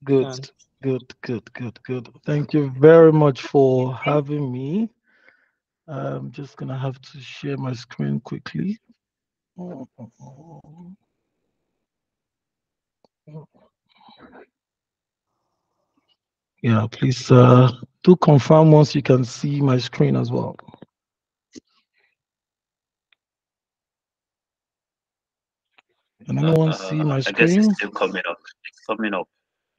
Good, And good. Thank you very much for having me. I'm just gonna have to share my screen quickly. Yeah, please do confirm once you can see my screen as well. Can anyone see my I guess it's screen? still coming up. It's coming up.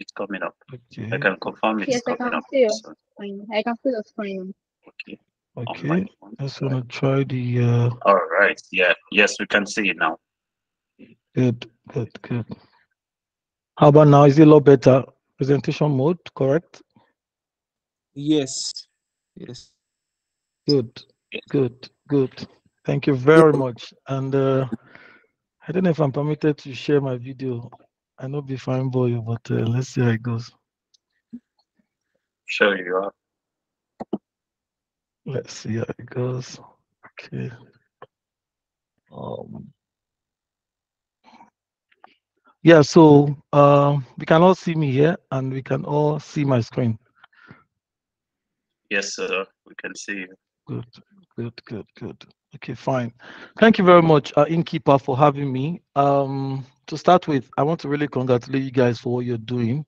It's coming up. I Okay, can confirm it's Yes, I coming can up. see your So, screen. I can see the screen. okay, on my okay. phone Just side. wanna try the All right. Yeah. Yes, we can see it now. good. How about now? Is it a lot better? Presentation mode, correct? yes, yes. Good, Yes. good. Thank you Yes, very much. And I don't know if I'm permitted to share my video. I know be fine boy, but let's see how it goes. Sure you are. Let's see how it goes. Okay. Um, yeah, so we can all see me here and we can all see my screen. Yes, sir. We can see you. Good, good. Okay, fine. Thank you very much, Innkeeper, for having me. To start with, I want to really congratulate you guys for what you're doing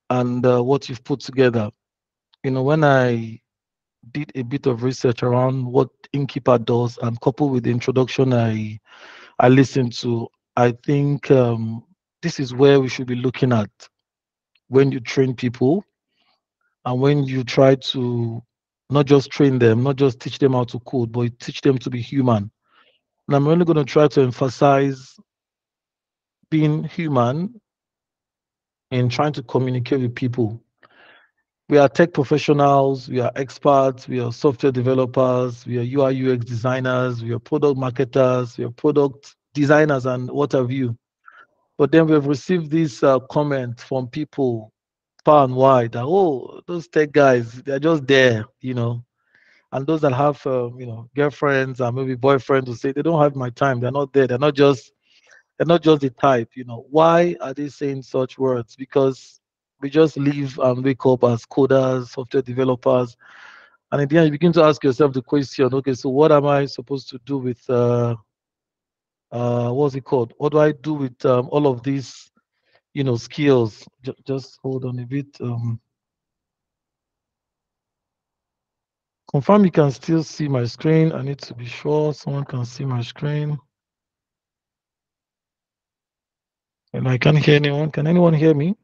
and what you've put together. When I did a bit of research around what Innkeeper does and coupled with the introduction I listened to, I think this is where we should be looking at when you train people and when you try to not just train them, not just teach them how to code, but teach them to be human. And I'm really going to try to emphasize being human in trying to communicate with people. We are tech professionals, we are experts, we are software developers, we are UI UX designers, we are product marketers, we are product designers, and what have you. But then we have received these comments from people far and wide that, oh, those tech guys, they're just there. And those that have, girlfriends and maybe boyfriends will say, they don't have my time. They're not there. They're not just the type. Why are they saying such words? Because we just live and wake up as coders, software developers, and in the end, you begin to ask yourself the question: okay, so what am I supposed to do with what's it called? What do I do with all of these, skills? Just hold on a bit. Confirm you can still see my screen. I need to be sure someone can see my screen. And I can't hear anyone. Can anyone hear me?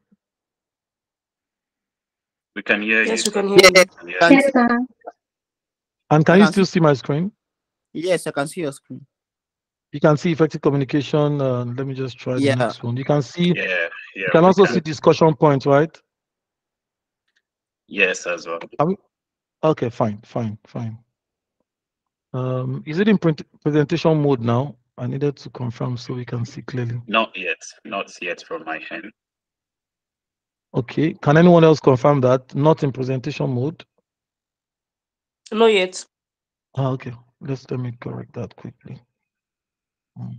We can hear you, Yes, we sir. can hear yes, you. And hear can you. Yes, see, sir. And I can you can see. still see my screen? Yes, I can see your screen. You can see effective communication. Let me just try the Yeah. next one. You can see. Yeah, You yeah, can we also can. see discussion points, right? Yes, as well. Are we, okay, fine. Is it in presentation mode now? I needed to confirm so we can see clearly. Not yet. Not yet from my end. Okay. Can anyone else confirm that? Not in presentation mode? Not yet. Okay. Let me correct that quickly. Hmm.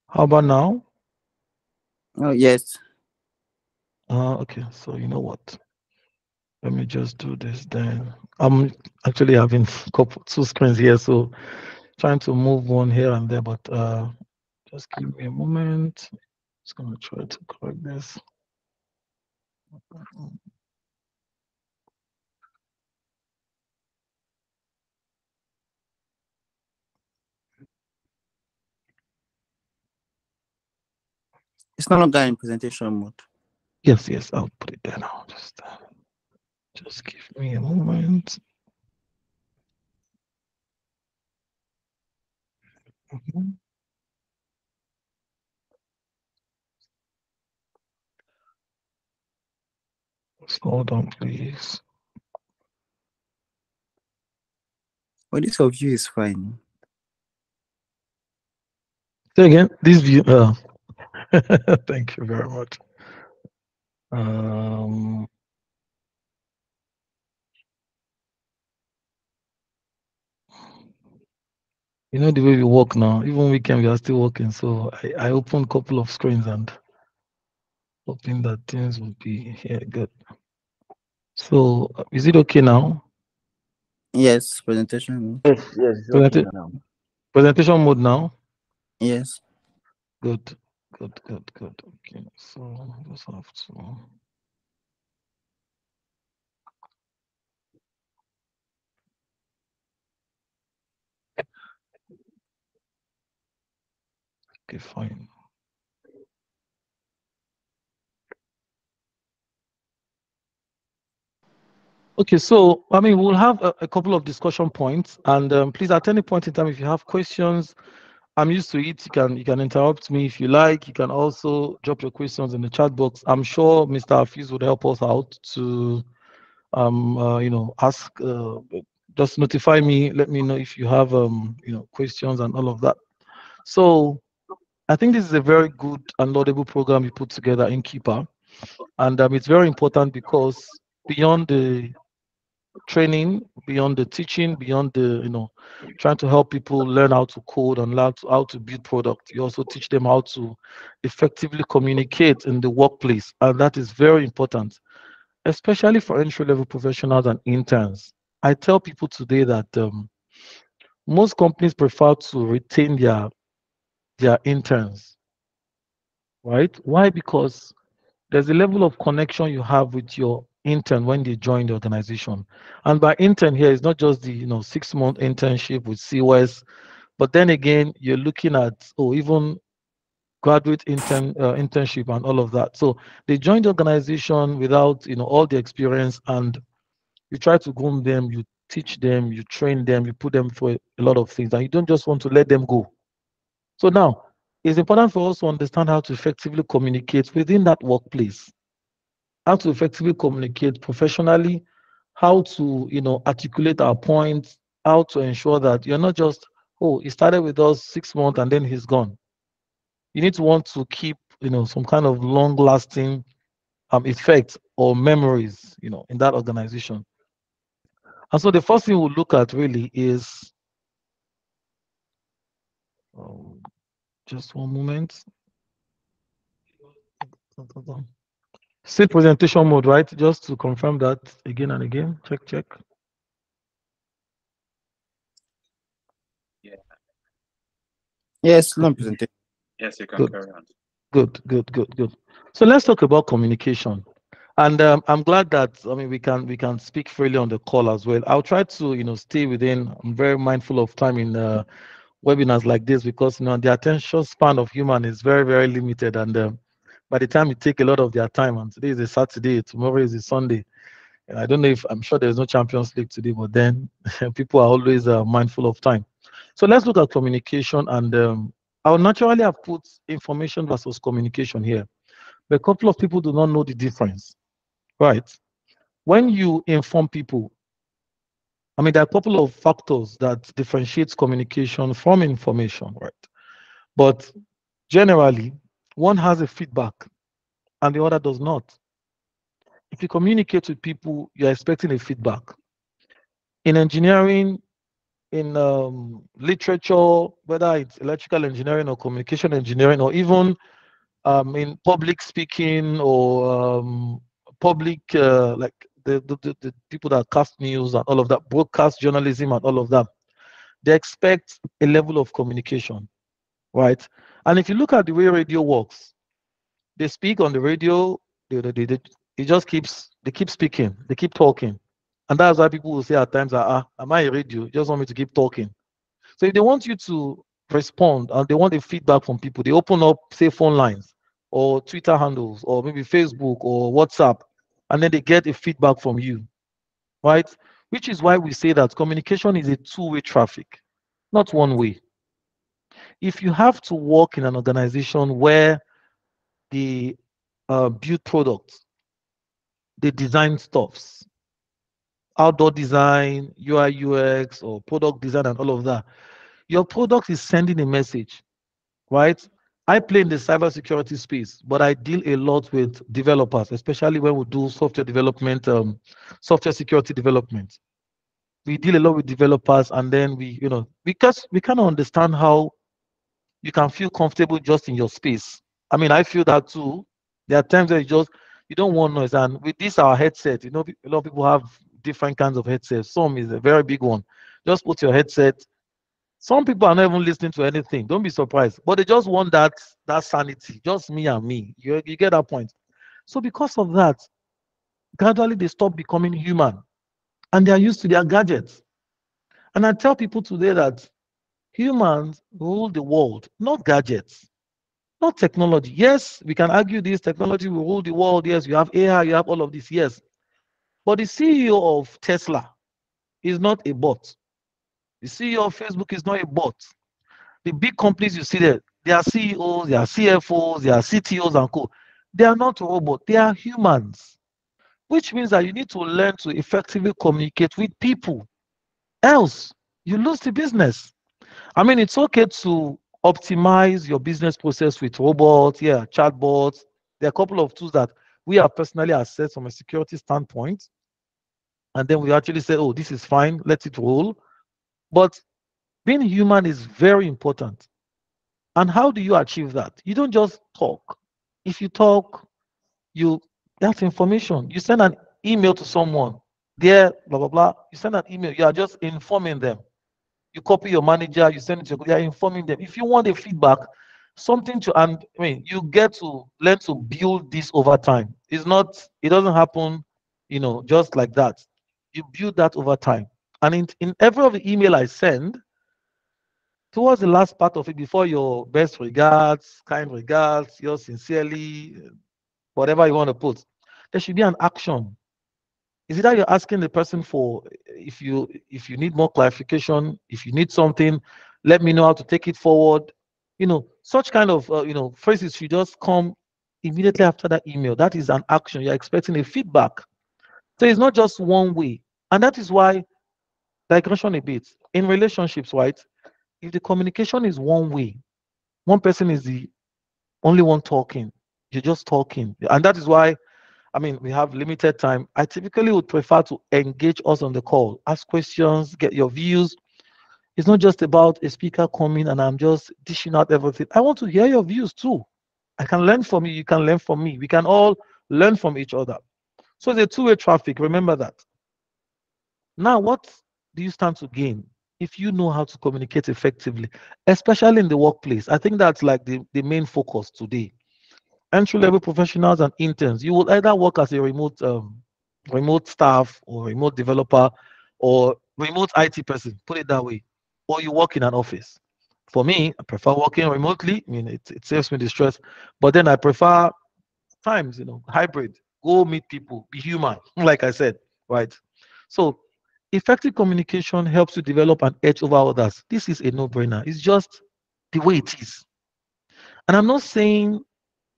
How about now? Oh, yes. Okay. So you know what? Let me just do this then. I'm actually having two screens here, so trying to move one here and there, but just give me a moment. Just gonna try to correct this. It's no longer in presentation mode. Yes, I'll put it there now. Just give me a moment. Mhm. Just hold on, please. But this of you is fine. Say again, this view. Thank you very much. Um, you know the way we work now. Even weekend, we are still working. So I open a couple of screens and Hoping that things will be here. Good. So, is it okay now? Yes, presentation. Yes, yes, it's okay Presenta- now. presentation mode now. Yes. Good. Good. Good. Good. Okay. So, just have to. Okay. Fine. Okay, so I mean, we'll have a couple of discussion points, and please, at any point in time, if you have questions, I'm used to it. You can interrupt me if you like. You can also drop your questions in the chat box. I'm sure Mr. Hafiz would help us out to ask. Just notify me. Let me know if you have questions and all of that. So I think this is a very good and laudable program you put together in Keeper, and it's very important because beyond the training, beyond the teaching, beyond the trying to help people learn how to code and learn how to build product. You also teach them how to effectively communicate in the workplace, and that is very important, especially for entry level professionals and interns. I tell people today that most companies prefer to retain their interns, right? Why? Because there's a level of connection you have with your intern when they join the organization. And by intern here, it's not just the 6-month internship with COS, but then again, you're looking at even graduate internship and all of that. So they join the organization without all the experience, and you try to groom them, you teach them, you train them, you put them through a lot of things, and you don't just want to let them go. So now it's important for us to understand how to effectively communicate within that workplace, how to effectively communicate professionally, how to articulate our points, how to ensure that you're not just, oh, he started with us 6 months and then he's gone. You need to want to keep some kind of long lasting effect or memories in that organization. And so the first thing we'll look at really is um, just one moment. Still presentation mode, right? Just to confirm that again and again. Check, check. Yeah. Yes, long presentation. Yes, you can Good. carry on. Good, good, good, good. So let's talk about communication. And I'm glad that we can speak freely on the call as well. I'll try to stay within. I'm very mindful of time in webinars like this because the attention span of human is very very limited, and by the time you take a lot of their time, and today is a Saturday, tomorrow is a Sunday, and I don't know if I'm sure there's no Champions League today, but then people are always mindful of time. So let's look at communication, and I'll naturally have put information versus communication here, but a couple of people do not know the difference, right? When you inform people, I mean, there are a couple of factors that differentiates communication from information, right? But generally, one has a feedback and the other does not. If you communicate with people, you're expecting a feedback. In engineering, in literature, whether it's electrical engineering or communication engineering, or even in public speaking or public, like the people that cast news and all of that, broadcast journalism and all of that, they expect a level of communication, right? And if you look at the way radio works, they speak on the radio, it just they keep speaking, they keep talking. And that's why people will say at times, am I a radio? You just want me to keep talking. So if they want you to respond and they want a feedback from people, they open up, say, phone lines or Twitter handles or maybe Facebook or WhatsApp, and then they get a feedback from you, right? Which is why we say that communication is a two-way traffic, not one way. If you have to work in an organization where they build products, they design stuffs, outdoor design, UI, UX, or product design, and all of that, your product is sending a message, right? I play in the cybersecurity space, but I deal a lot with developers, especially when we do software development, software security development. We deal a lot with developers, and then because we kind of understand how you can feel comfortable just in your space. I mean, I feel that too. There are times where you don't want noise. And with this our headset, a lot of people have different kinds of headsets. Some is a very big one. Just put your headset. Some people are not even listening to anything. Don't be surprised. But they just want that sanity. Just me and me. You get that point. So because of that, gradually they stop becoming human and they are used to their gadgets. And I tell people today that humans rule the world, not gadgets, not technology. Yes, we can argue this technology will rule the world. Yes, you have AI, you have all of this. Yes. But the CEO of Tesla is not a bot. The CEO of Facebook is not a bot. The big companies you see there, they are CEOs, they are CFOs, they are CTOs and co. They are not robots, they are humans, which means that you need to learn to effectively communicate with people. Else, you lose the business. I mean, it's okay to optimize your business process with robots, yeah, chatbots. There are a couple of tools that we have personally assessed from a security standpoint. And then we actually say, oh, this is fine, let it roll. But being human is very important. And how do you achieve that? You don't just talk. If you talk, you that's information. You send an email to someone, there, blah blah blah. You send an email, you are just informing them. You copy your manager, you send it to you are informing them. If you want a feedback, something to and I mean you get to learn to build this over time. It doesn't happen, just like that. You build that over time. And in every of the email I send, towards the last part of it, before your best regards, kind regards, yours sincerely, whatever you want to put, there should be an action. Is it that you're asking the person for if you need more clarification, if you need something, let me know how to take it forward. Such kind of phrases should just come immediately after that email. That is an action. You're expecting a feedback. So it's not just one way. And that is why digression a bit. In relationships, right? If the communication is one way, one person is the only one talking, you're just talking. And that is why, I mean, we have limited time. I typically would prefer to engage us on the call, ask questions, get your views. It's not just about a speaker coming and I'm just dishing out everything. I want to hear your views too. I can learn from you, you can learn from me. We can all learn from each other. So it's a two-way traffic. Remember that. Now, what do you stand to gain if you know how to communicate effectively, especially in the workplace? I think that's like the main focus today. Entry level professionals and interns, you will either work as a remote staff or remote developer or remote IT person, put it that way, or you work in an office. For me, I prefer working remotely. I mean, it saves me the stress, but then I prefer times, hybrid, go meet people, be human, like I said, right? So effective communication helps you develop an edge over others. This is a no-brainer. It's just the way it is. And I'm not saying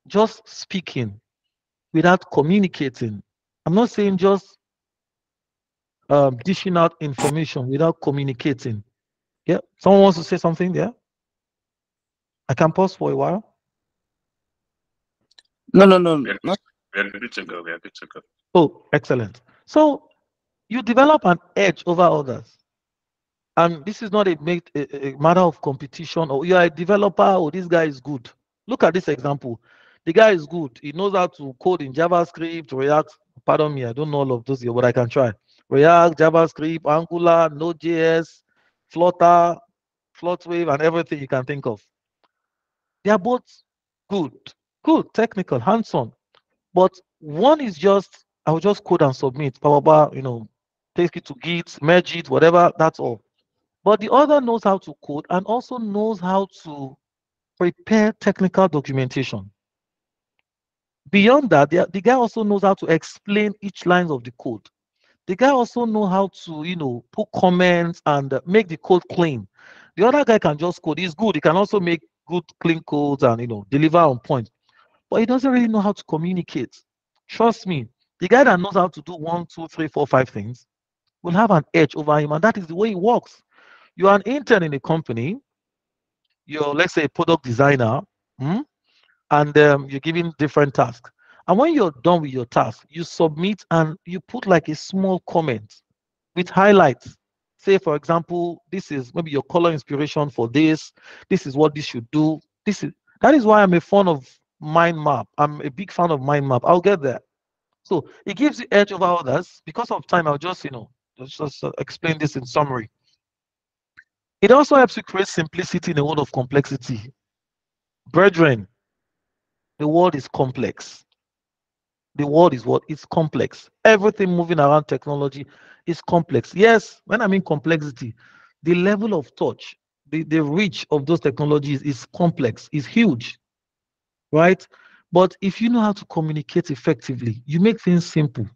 just speaking without communicating. I'm not saying just dishing out information without communicating. Yeah. Someone wants to say something there? I can pause for a while. No, not. We are good to go. We are good to go. Oh, excellent. So you develop an edge over others. And this is not a matter of competition or you are a developer or this guy is good. Look at this example. The guy is good. He knows how to code in JavaScript, React. Pardon me, I don't know all of those here, but I can try. React, JavaScript, Angular, Node.js, Flutter, Flutwave, and everything you can think of. They are both good, good, technical, hands-on. But one is just, I will just code and submit, blah, blah, blah, take it to Git, merge it, whatever, that's all. But the other knows how to code and also knows how to prepare technical documentation. Beyond that, the guy also knows how to explain each line of the code. The guy also knows how to, put comments and make the code clean. The other guy can just code. He's good. He can also make good, clean codes and, deliver on point. But he doesn't really know how to communicate. Trust me, the guy that knows how to do 1, 2, 3, 4, 5 things will have an edge over him. And that is the way it works. You're an intern in a company, you're, let's say, a product designer, and you're given different tasks. And when you're done with your task, you submit and you put like a small comment with highlights. Say, for example, this is maybe your color inspiration for this. This is what this should do. That is why I'm a fan of mind map. I'm a big fan of mind map. I'll get there. So it gives you edge over others. Because of time, I'll just, just explain this in summary. It also helps you create simplicity in a world of complexity. Brethren, the world is complex. The world is what? It's complex. Everything moving around technology is complex. Yes, when I mean complexity, the level of touch, the reach of those technologies is complex, is huge, right? But if you know how to communicate effectively, you make things simple.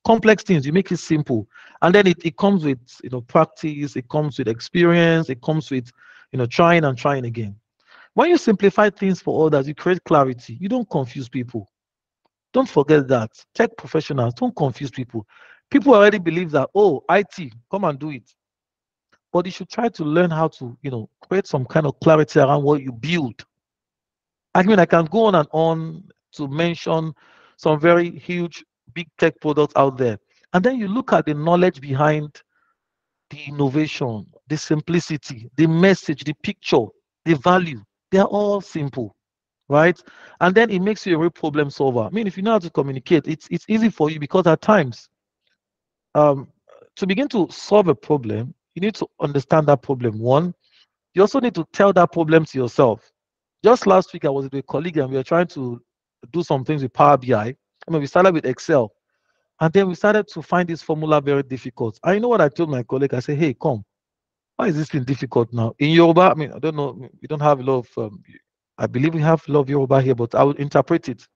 Complex things, you make it simple. And then it comes with practice, it comes with experience, it comes with trying and trying again. When you simplify things for others, you create clarity. You don't confuse people. Don't forget that. Tech professionals, don't confuse people. People already believe that, oh, IT, come and do it. But you should try to learn how to, create some kind of clarity around what you build. I mean, I can go on to mention some very huge, big tech products out there. And then you look at the knowledge behind the innovation, the simplicity, the message, the picture, the value. They're all simple, right? And then it makes you a real problem solver. I mean, if you know how to communicate, it's easy for you because at times, um, to begin to solve a problem, you need to understand that problem. One, you also need to tell that problem to yourself. Just last week, I was with a colleague and we were trying to do some things with Power BI. I mean, we started with Excel and then we started to find this formula very difficult. I know what I told my colleague. I said, hey, come, why is this thing difficult now? In Yoruba, I mean, I don't know, we don't have a lot of, I believe we have a lot of Yoruba here, but I will interpret it.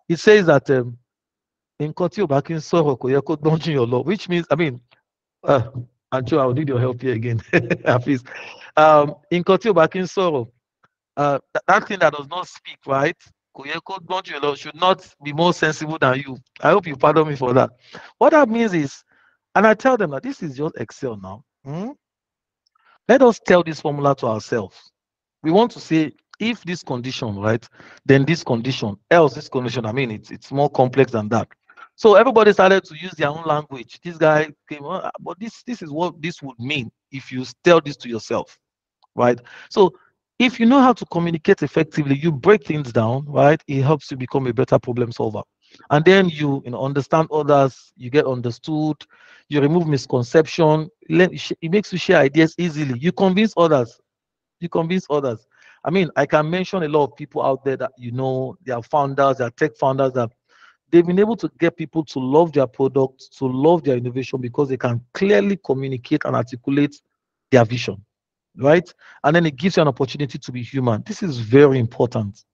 It says that in Koti Obakin Soro Koyeko don't your law, which means, I mean, uh, Ancho, I'll need your help here again, please. In Koti Obakin Soro, that thing that does not speak, right? Koyeko don't your law should not be more sensible than you. I hope you pardon me for that. What that means is, and I tell them that this is just Excel now. Let us tell this formula to ourselves. We want to say if this condition, right, then this condition, else this condition. I mean, it's more complex than that. So everybody started to use their own language. This guy came, but this is what this would mean if you tell this to yourself, right? So if you know how to communicate effectively, you break things down, right? It helps you become a better problem solver. And then you understand others, you get understood, you remove misconception, it makes you share ideas easily. You convince others. You convince others. I mean, I can mention a lot of people out there that they are founders, they are tech founders that they've been able to get people to love their products, to love their innovation because they can clearly communicate and articulate their vision, right? And then it gives you an opportunity to be human. This is very important.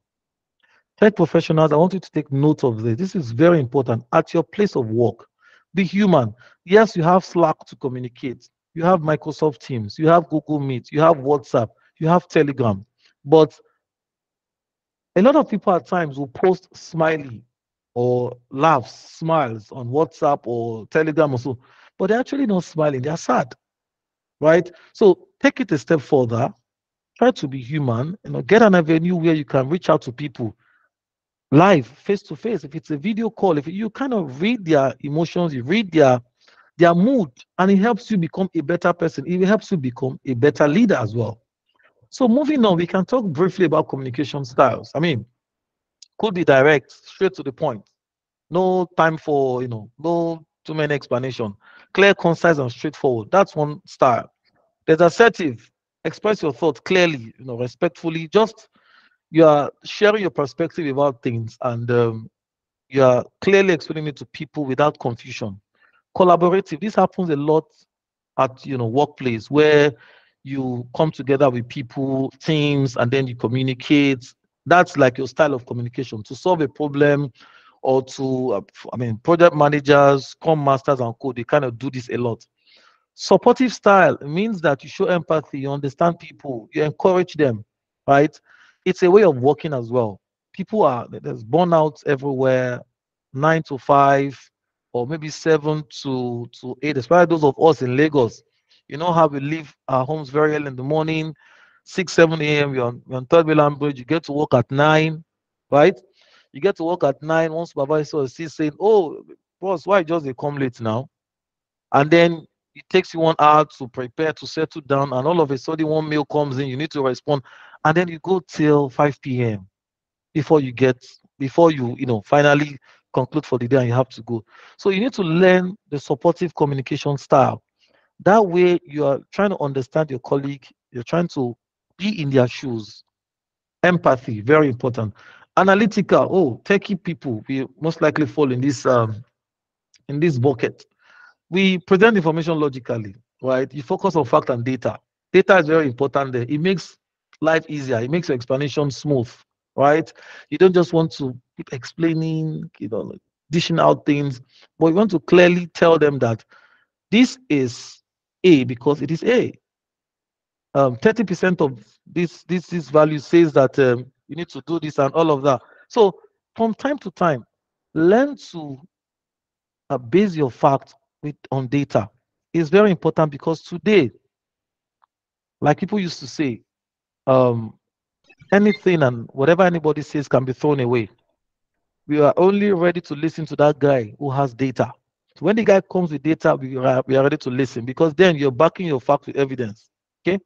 Tech professionals, I want you to take note of this. This is very important. At your place of work, be human. Yes, you have Slack to communicate. You have Microsoft Teams. You have Google Meet. You have WhatsApp. You have Telegram. But a lot of people at times will post smiley or laughs, smiles on WhatsApp or Telegram or so, but they're actually not smiling. They're sad, right? So take it a step further. Try to be human. Get an avenue where you can reach out to people live, face to face. If it's a video call, if you kind of read their emotions, you read their mood, and it helps you become a better person. It helps you become a better leader as well. So moving on, we can talk briefly about communication styles. I mean, could be direct, straight to the point. No time for no too many explanation. Clear, concise, and straightforward. That's one style. There's assertive. Express your thoughts clearly, respectfully. Just you are sharing your perspective about things, and you are clearly explaining it to people without confusion. Collaborative. This happens a lot at workplace where you come together with people, teams, and then you communicate. That's like your style of communication to solve a problem or to I mean project managers, scrum masters, and co. They kind of do this a lot. Supportive style means that you show empathy, you understand people, you encourage them, right? It's a way of working as well. There's burnouts everywhere, 9 to 5, or maybe 7 to 8, especially those of us in Lagos. You know how we leave our homes very early in the morning, 6, 7 a.m. You're on Third Mainland Bridge, you get to work at 9, right? You get to work at 9, one supervisor sees saying, oh, boss, why just they come late now? And then it takes you 1 hour to prepare to settle down, and all of a sudden one mail comes in, you need to respond, and then you go till 5 p.m. before you finally conclude for the day and you have to go. So you need to learn the supportive communication style. That way you are trying to understand your colleague, you're trying to be in their shoes. Empathy, very important. Analytical, oh, techie people we most likely fall in this bucket. We present information logically, right? You focus on fact and data. Data is very important there. It makes life easier. It makes your explanation smooth, right? You don't just want to keep explaining, dishing out things, but you want to clearly tell them that this is A because it is A. 30% of this value says that you need to do this and all of that. So from time to time, learn to base your facts on data. It's very important because today, like people used to say, um, anything and whatever anybody says can be thrown away. We are only ready to listen to that guy who has data. So when the guy comes with data, we are ready to listen because then you're backing your facts with evidence. Okay.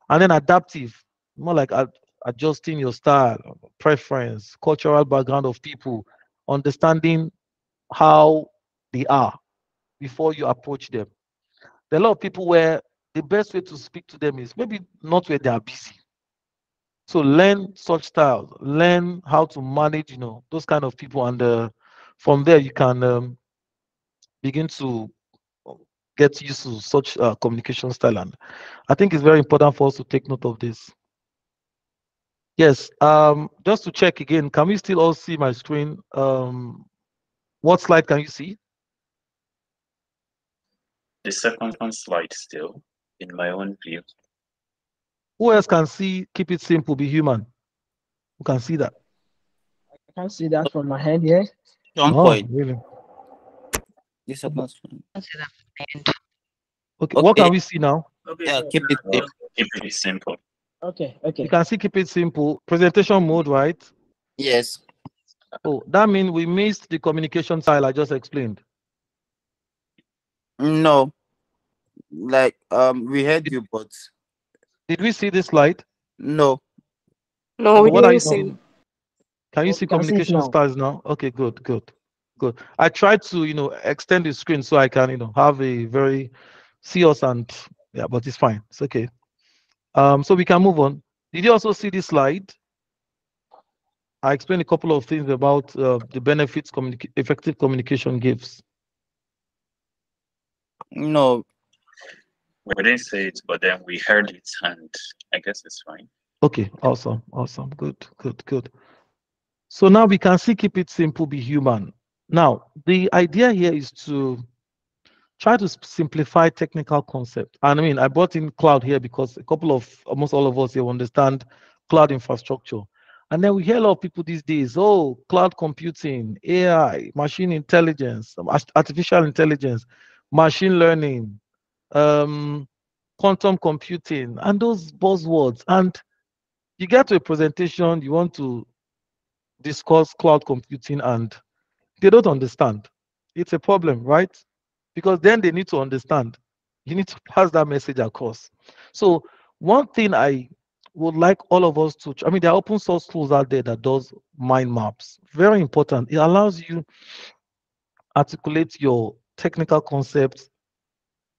And then adaptive, more like adjusting your style, preference, cultural background of people, understanding how they are before you approach them. There are a lot of people where the best way to speak to them is maybe not where they are busy. So learn such styles, learn how to manage, those kind of people, and from there you can begin to get used to such communication style. And I think it's very important for us to take note of this. Yes. Just to check again, can we still all see my screen? What slide can you see? The second slide still, in my own view. Who else can see? Keep it simple. Be human. Who can see that? I can't see that from my head here. One Oh, point. really? This is not. Okay. What Okay. can we see now? Yeah, keep it Well, simple. keep it simple. Okay, You okay. can see. Keep it simple. Presentation mode, right? Yes. Oh, that means we missed the communication style I just explained. No. Like we heard you, but Did we see this slide? no. No, we What are didn't you? see it. Can you Oh, see we can see it communication now. styles now? Okay, good, good, good. I tried to, extend the screen so I can, have a very see us and yeah, but it's fine. It's okay. So we can move on. Did you also see this slide? I explained a couple of things about the benefits effective communication gives. No. We didn't say it, but then we heard it, and I guess it's fine. Okay, awesome, awesome, good, good, good. So now we can see keep it simple, be human. Now, the idea here is to try to simplify technical concept. And I mean, I brought in cloud here because a couple of almost all of us here understand cloud infrastructure. And then we hear a lot of people these days, oh, cloud computing, AI, machine intelligence, artificial intelligence, machine learning, um, quantum computing, and those buzzwords. And you get to a presentation, you want to discuss cloud computing, and they don't understand. It's a problem, right? Because then they need to understand. You need to pass that message across. So one thing I would like all of us to, I mean, there are open source tools out there that does mind maps. Very important. It allows you articulate your technical concepts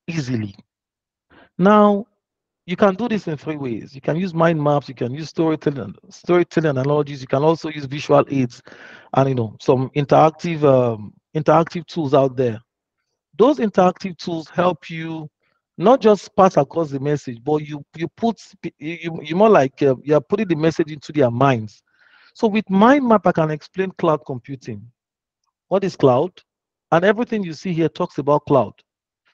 easily. Now, you can do this in three ways. You can use mind maps, you can use storytelling analogies, you can also use visual aids and some interactive tools out there. Those interactive tools help you not just pass across the message, but you more like you are putting the message into their minds. So with mind map, I can explain cloud computing. What is cloud? And everything you see here talks about cloud.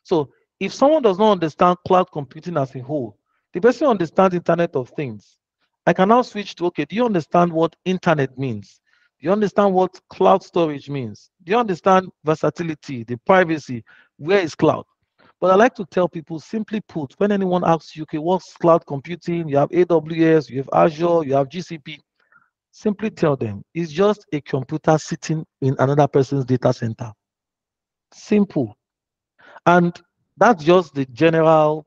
So if someone does not understand cloud computing as a whole, the person understands Internet of Things. I can now switch to, okay, do you understand what internet means? Do you understand what cloud storage means? Do you understand versatility, the privacy? Where is cloud? But I like to tell people, simply put, when anyone asks you, okay, what's cloud computing? You have AWS, you have Azure, you have GCP. Simply tell them it's just a computer sitting in another person's data center. Simple. And that's just the general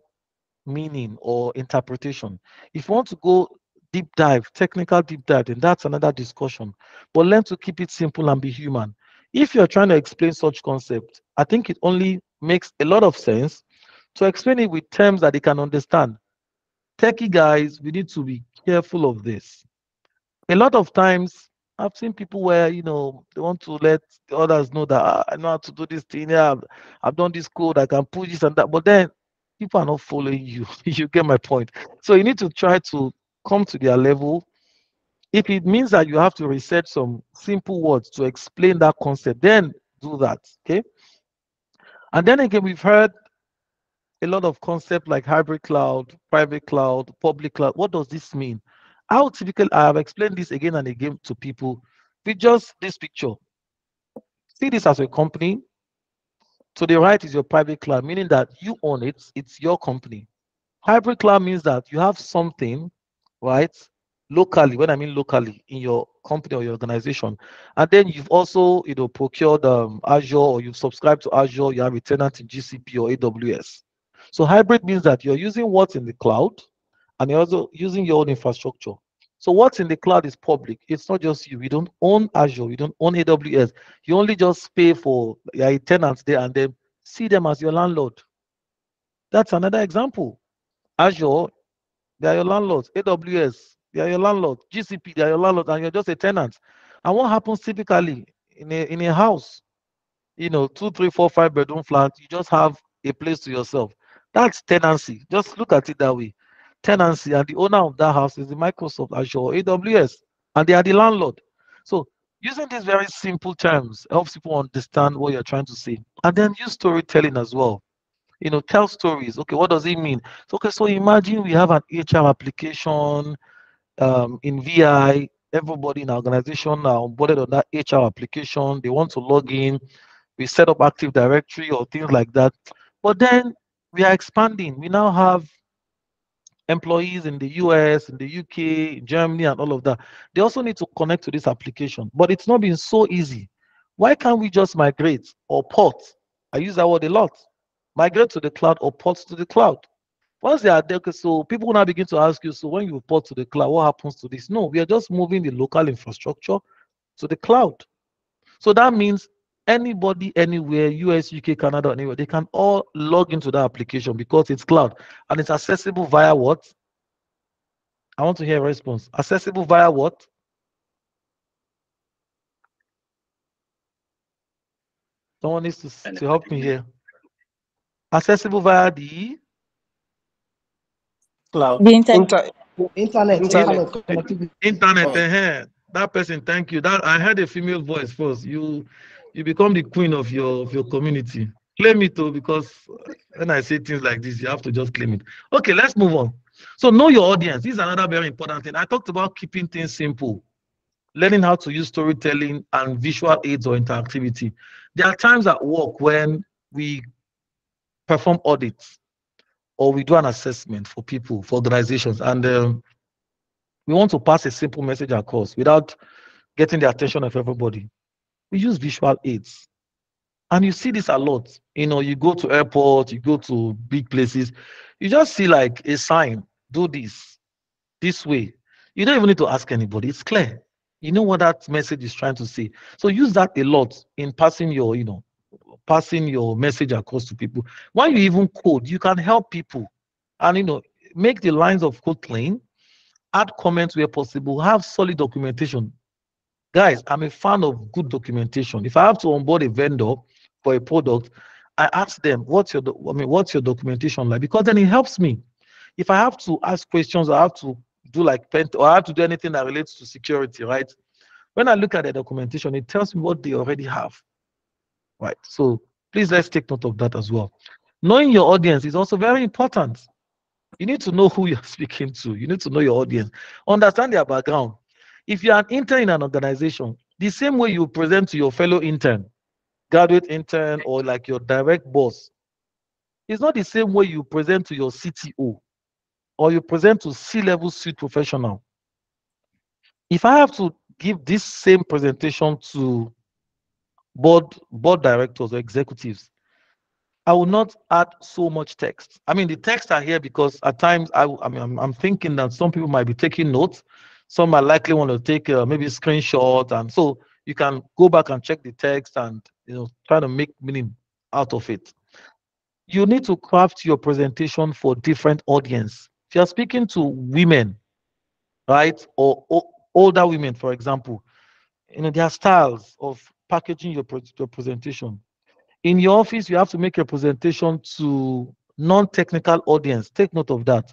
meaning or interpretation. If you want to go deep dive, technical deep dive, and that's another discussion. But learn to keep it simple and be human. If you're trying to explain such concept, I think it only makes a lot of sense to explain it with terms that they can understand. Techie guys, we need to be careful of this. A lot of times, I've seen people where they want to let the others know that, I know how to do this thing. Yeah, I've done this code. I can push this and that. But then people are not following you. You get my point. So you need to try to come to their level. If it means that you have to research some simple words to explain that concept, then do that. Okay. And then again, we've heard a lot of concepts like hybrid cloud, private cloud, public cloud. What does this mean? How typically I have explained this again and again to people with just this picture. See this as a company. To the right is your private cloud, meaning that you own it, it's your company. Hybrid cloud means that you have something, right? Locally, when I mean locally, in your company or your organization, and then you've also, procured Azure, or you've subscribed to Azure, you have a tenant in GCP or AWS. So hybrid means that you're using what's in the cloud, and you're also using your own infrastructure. So what's in the cloud is public. It's not just you. You don't own Azure, you don't own AWS. You only just pay for your tenants there and then see them as your landlord. That's another example. Azure, they are your landlords. AWS, they are your landlord. GCP, they are your landlord, and you're just a tenant. And what happens typically in a house? 2, 3, 4, 5 bedroom flat, you just have a place to yourself. That's tenancy. Just look at it that way. Tenancy, and the owner of that house is the Microsoft Azure or AWS, and they are the landlord. So using these very simple terms helps people understand what you're trying to say. And then use storytelling as well. Tell stories. Okay, what does it mean? So, okay, so imagine we have an HR application in VI. Everybody in our organization are onboarded on that HR application. They want to log in. We set up Active Directory or things like that. But then we are expanding. We now have employees in the US, in the UK, Germany, and all of that. They also need to connect to this application, but it's not been so easy. Why can't we just migrate or port? I use that word a lot. Migrate to the cloud or port to the cloud. Once they are there, okay, so people now begin to ask you, so when you port to the cloud, what happens to this? No, we are just moving the local infrastructure to the cloud. So that means anybody, anywhere, US, UK, Canada, anywhere, they can all log into that application because it's cloud and it's accessible via what? I want to hear a response. Accessible via what? Someone needs to help me here. Accessible via the Cloud. The internet. Internet connectivity. internet. Oh, That person, thank you. That I heard a female voice first. You become the queen of your community. Claim it too, because when I say things like this, you have to just claim it. Okay, let's move on. So know your audience. This is another very important thing. I talked about keeping things simple, learning how to use storytelling and visual aids or interactivity. There are times at work when we perform audits or we do an assessment for people, for organizations, and we want to pass a simple message across without getting the attention of everybody. We use visual aids. And you see this a lot. You go to airport, you go to big places, you just see like a sign, do this way. You don't even need to ask anybody. It's clear. You know what that message is trying to say. So use that a lot in passing your message across to people. When you even code, you can help people and make the lines of code clean, add comments where possible, have solid documentation. Guys, I'm a fan of good documentation. If I have to onboard a vendor for a product, I ask them, what's your documentation like? Because then it helps me. If I have to ask questions, I have to do like pen, or I have to do anything that relates to security, right? When I look at the documentation, it tells me what they already have, right? So please let's take note of that as well. Knowing your audience is also very important. You need to know who you're speaking to. You need to know your audience, understand their background. If you're an intern in an organization, the same way you present to your fellow intern, graduate intern, or like your direct boss, it's not the same way you present to your CTO or you present to C-level suite professional. If I have to give this same presentation to board directors or executives, I will not add so much text. I mean, the texts are here because at times I'm thinking that some people might be taking notes. Some might likely want to take maybe a screenshot, and so you can go back and check the text and try to make meaning out of it. You need to craft your presentation for different audience. If you're speaking to women, right, or older women, for example, there are styles of packaging your presentation. In your office, you have to make a presentation to non-technical audience. Take note of that.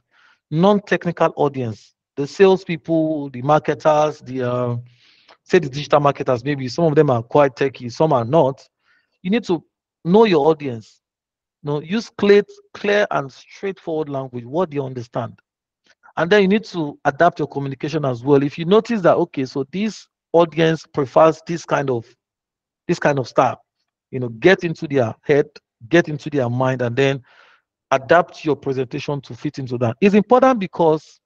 Non-technical audience, the salespeople, the marketers, say the digital marketers. Maybe some of them are quite techy, some are not. You need to know your audience. Use clear and straightforward language, what they understand. And then you need to adapt your communication as well. If you notice that, okay, so this audience prefers this kind of style, get into their head, get into their mind, and then adapt your presentation to fit into that. It's important because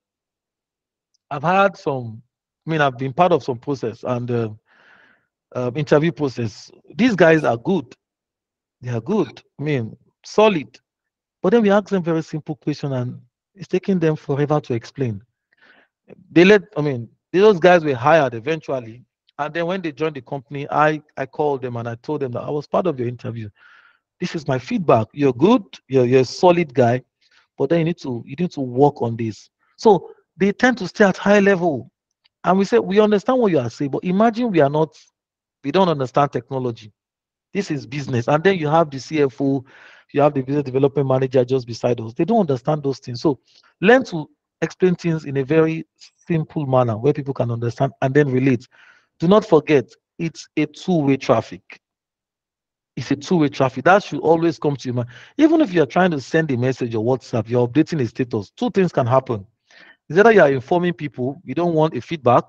I've been part of some process and interview process. These guys are good. They are good. Solid. But then we ask them very simple question and it's taking them forever to explain. Those guys were hired eventually. And then when they joined the company, I called them and I told them that I was part of your interview. This is my feedback. You're good. You're a solid guy, but then you need to work on this. So they tend to stay at high level, and we say we understand what you are saying, but imagine we don't understand technology. This is business, and then you have the CFO, you have the business development manager just beside us. They don't understand those things. So learn to explain things in a very simple manner where people can understand and then relate. Do not forget, it's a two-way traffic. It's a two-way traffic. That should always come to your mind. Even if you're trying to send a message or WhatsApp, you're updating a status, two things can happen. Is either you are informing people, you don't want a feedback.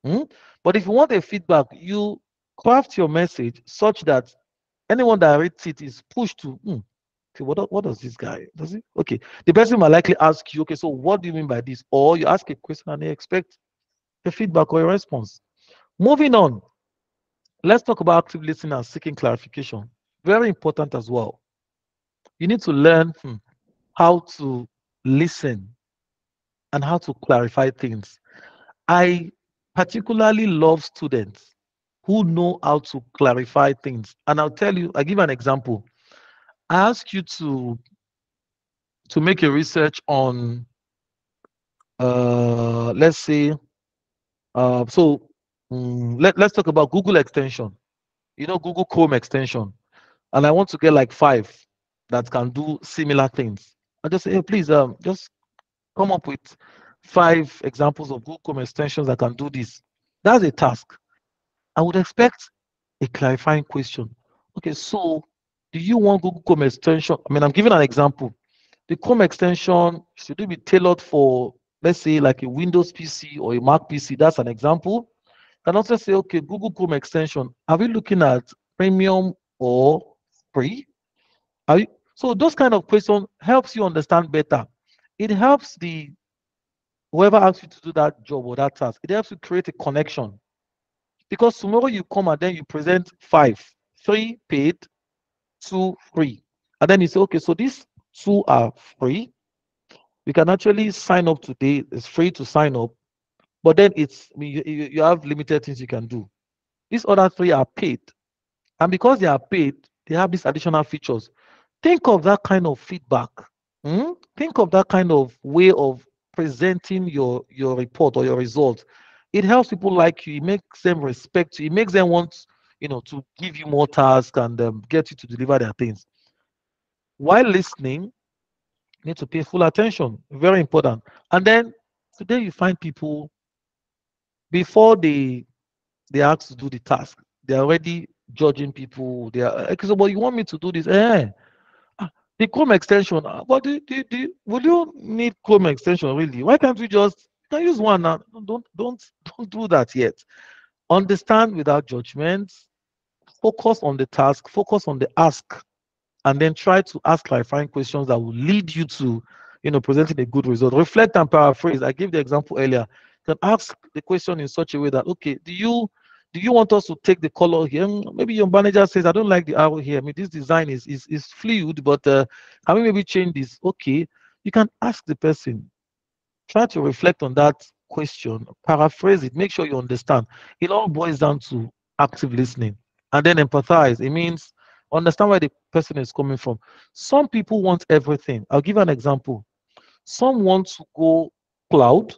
hmm, But if you want a feedback, you craft your message such that anyone that reads it is pushed to, okay, what does this guy, does it? Okay. The person might likely ask you, okay, so what do you mean by this? Or you ask a question and they expect a feedback or a response. Moving on, let's talk about active listening and seeking clarification. Very important as well. You need to learn how to listen and how to clarify things. I particularly love students who know how to clarify things. And I'll give an example. I ask you to make a research on let's say let's talk about Google extension. Google Chrome extension. And I want to get like 5 that can do similar things. I just say, hey, please just come up with 5 examples of Google Chrome extensions that can do this. That's a task. I would expect a clarifying question. Okay, so do you want Google Chrome extension? I'm giving an example. The Chrome extension, should it be tailored for, let's say, like a Windows PC or a Mac PC? That's an example. Can also say, okay, Google Chrome extension, are we looking at premium or free? So those kind of questions helps you understand better. It helps the whoever asks you to do that job or that task. It helps you create a connection because tomorrow you come and then you present 5, 3 paid, 2 free, and then you say, okay, so these 2 are free. You can actually sign up today. It's free to sign up, but then you have limited things you can do. These other 3 are paid, and because they are paid, they have these additional features. Think of that kind of feedback. Think of that kind of way of presenting your report or your result. It helps people like you. It makes them respect you. It makes them want to give you more tasks and get you to deliver their things. While listening, you need to pay full attention. Very important. And then today you find people before they ask to do the task, they're already judging people. They are okay, so but you want me to do this? The Chrome extension. But would you need Chrome extension really? Why can't we just can use one now? Don't do that yet. Understand without judgment. Focus on the task. Focus on the ask, and then try to ask clarifying questions that will lead you to, presenting a good result. Reflect and paraphrase. I gave the example earlier. You can ask the question in such a way that, okay, do you Do you want us to take the color here? Maybe your manager says, I don't like the arrow here. I mean, this design is fluid, but can we maybe change this? Okay, you can ask the person. Try to reflect on that question, paraphrase it, make sure you understand. It all boils down to active listening. And then empathize. It means understand where the person is coming from. Some people want everything. I'll give an example. Some want to go cloud.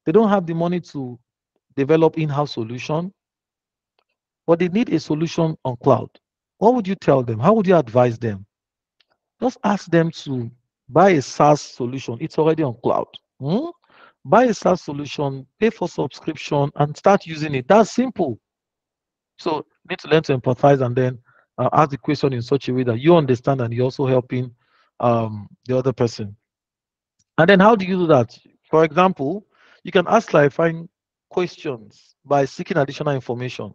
They don't have the money to develop in-house solution, but they need a solution on cloud. What would you tell them? How would you advise them? Just ask them to buy a SaaS solution. It's already on cloud. Hmm? Buy a SaaS solution, pay for subscription, and start using it. That's simple. So you need to learn to empathize and then ask the question in such a way that you understand and you're also helping the other person. And then how do you do that? For example, you can ask clarifying questions by seeking additional information.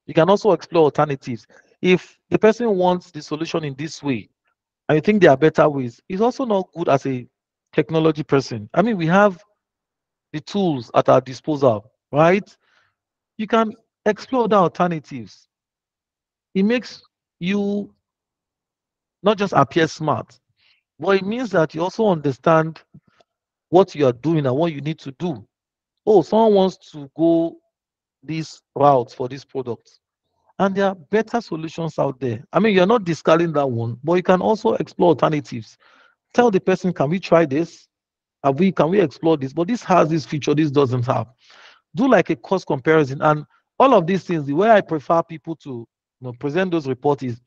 You can also explore alternatives. If the person wants the solution in this way and you think there are better ways, it's also not good as a technology person. I mean, we have the tools at our disposal, right? You can explore the alternatives. It makes you not just appear smart, but it means that you also understand what you are doing and what you need to do. Oh, someone wants to go this route for this product. And there are better solutions out there. I mean, you're not discarding that one, but you can also explore alternatives. Tell the person, can we try this? Can we explore this? But this has this feature, this doesn't have. Do like a cost comparison. And all of these things, the way I prefer people to present those reports is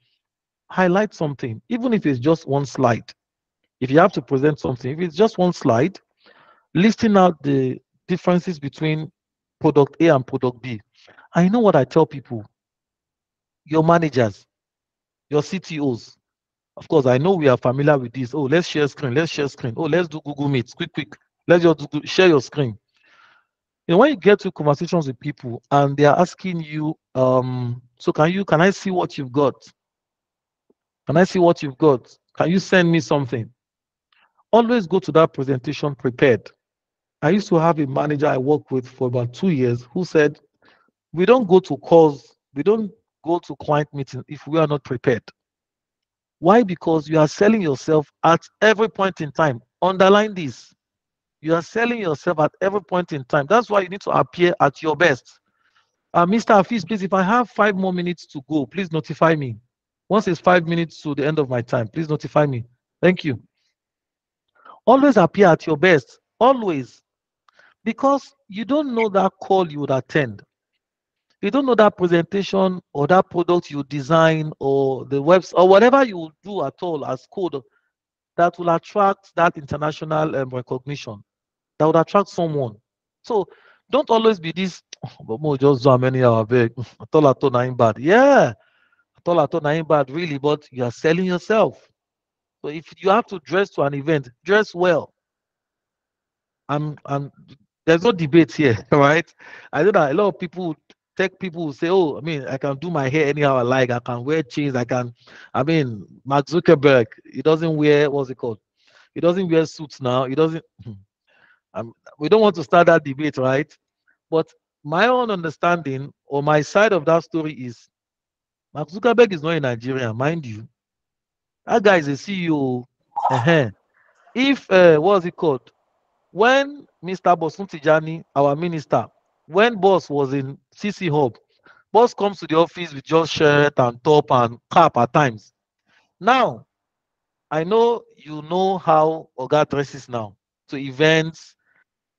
highlight something, even if it's just one slide. If you have to present something, if it's just one slide, listing out the differences between product A and product B. I know what I tell people, your managers, your CTOs. Of course, I know we are familiar with this. Oh, let's share screen. Let's share screen. Oh, let's do Google Meet. Quick, quick. Let's just share your screen. When you get to conversations with people and they are asking you, so can I see what you've got? Can I see what you've got? Can you send me something? Always go to that presentation prepared. I used to have a manager I worked with for about 2 years who said, we don't go to calls, we don't go to client meetings if we are not prepared. Why? Because you are selling yourself at every point in time. Underline this. You are selling yourself at every point in time. That's why you need to appear at your best. Mr. Hafiz, please, if I have 5 more minutes to go, please notify me. Once it's 5 minutes to the end of my time, please notify me. Thank you. Always appear at your best. Always. Because you don't know that call you would attend. You don't know that presentation or that product you design or the website or whatever you do at all as code that will attract that international recognition, that would attract someone. So don't always be this, but more just so many hour big. I told nine bad. Yeah, I told nine bad really, but you are selling yourself. So if you have to dress to an event, dress well. I'm there's no debate here, right? I know that a lot of people tech people will say, oh, I mean, I can do my hair anyhow I like, I can wear chains, I mean, Mark Zuckerberg, he doesn't wear what's it called? He doesn't wear suits now. He doesn't we don't want to start that debate, right? But my own understanding or my side of that story is Mark Zuckerberg is not in Nigeria, mind you. That guy is a CEO. Uh-huh. If what's it called? When Mr. Bosun Tijani, our minister, when boss was in CC Hub, boss comes to the office with just shirt and top and cap at times. Now, I know you know how Oga dresses now. To events,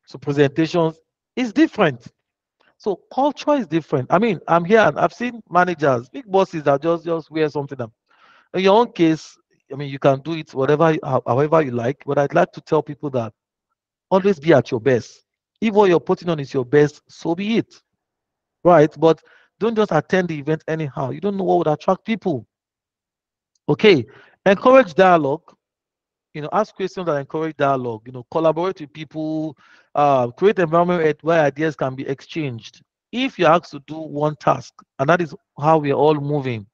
to presentations, it's different. So culture is different. I mean, I'm here and I've seen managers, big bosses that just wear something. In your own case, I mean, you can do it whatever, however you like. But I'd like to tell people that always be at your best. If what you're putting on is your best, so be it. Right? But don't just attend the event anyhow. You don't know what would attract people. Okay. Encourage dialogue. Ask questions that encourage dialogue. Collaborate with people. Create environment where ideas can be exchanged. If you're asked to do one task, and that is how we're all moving,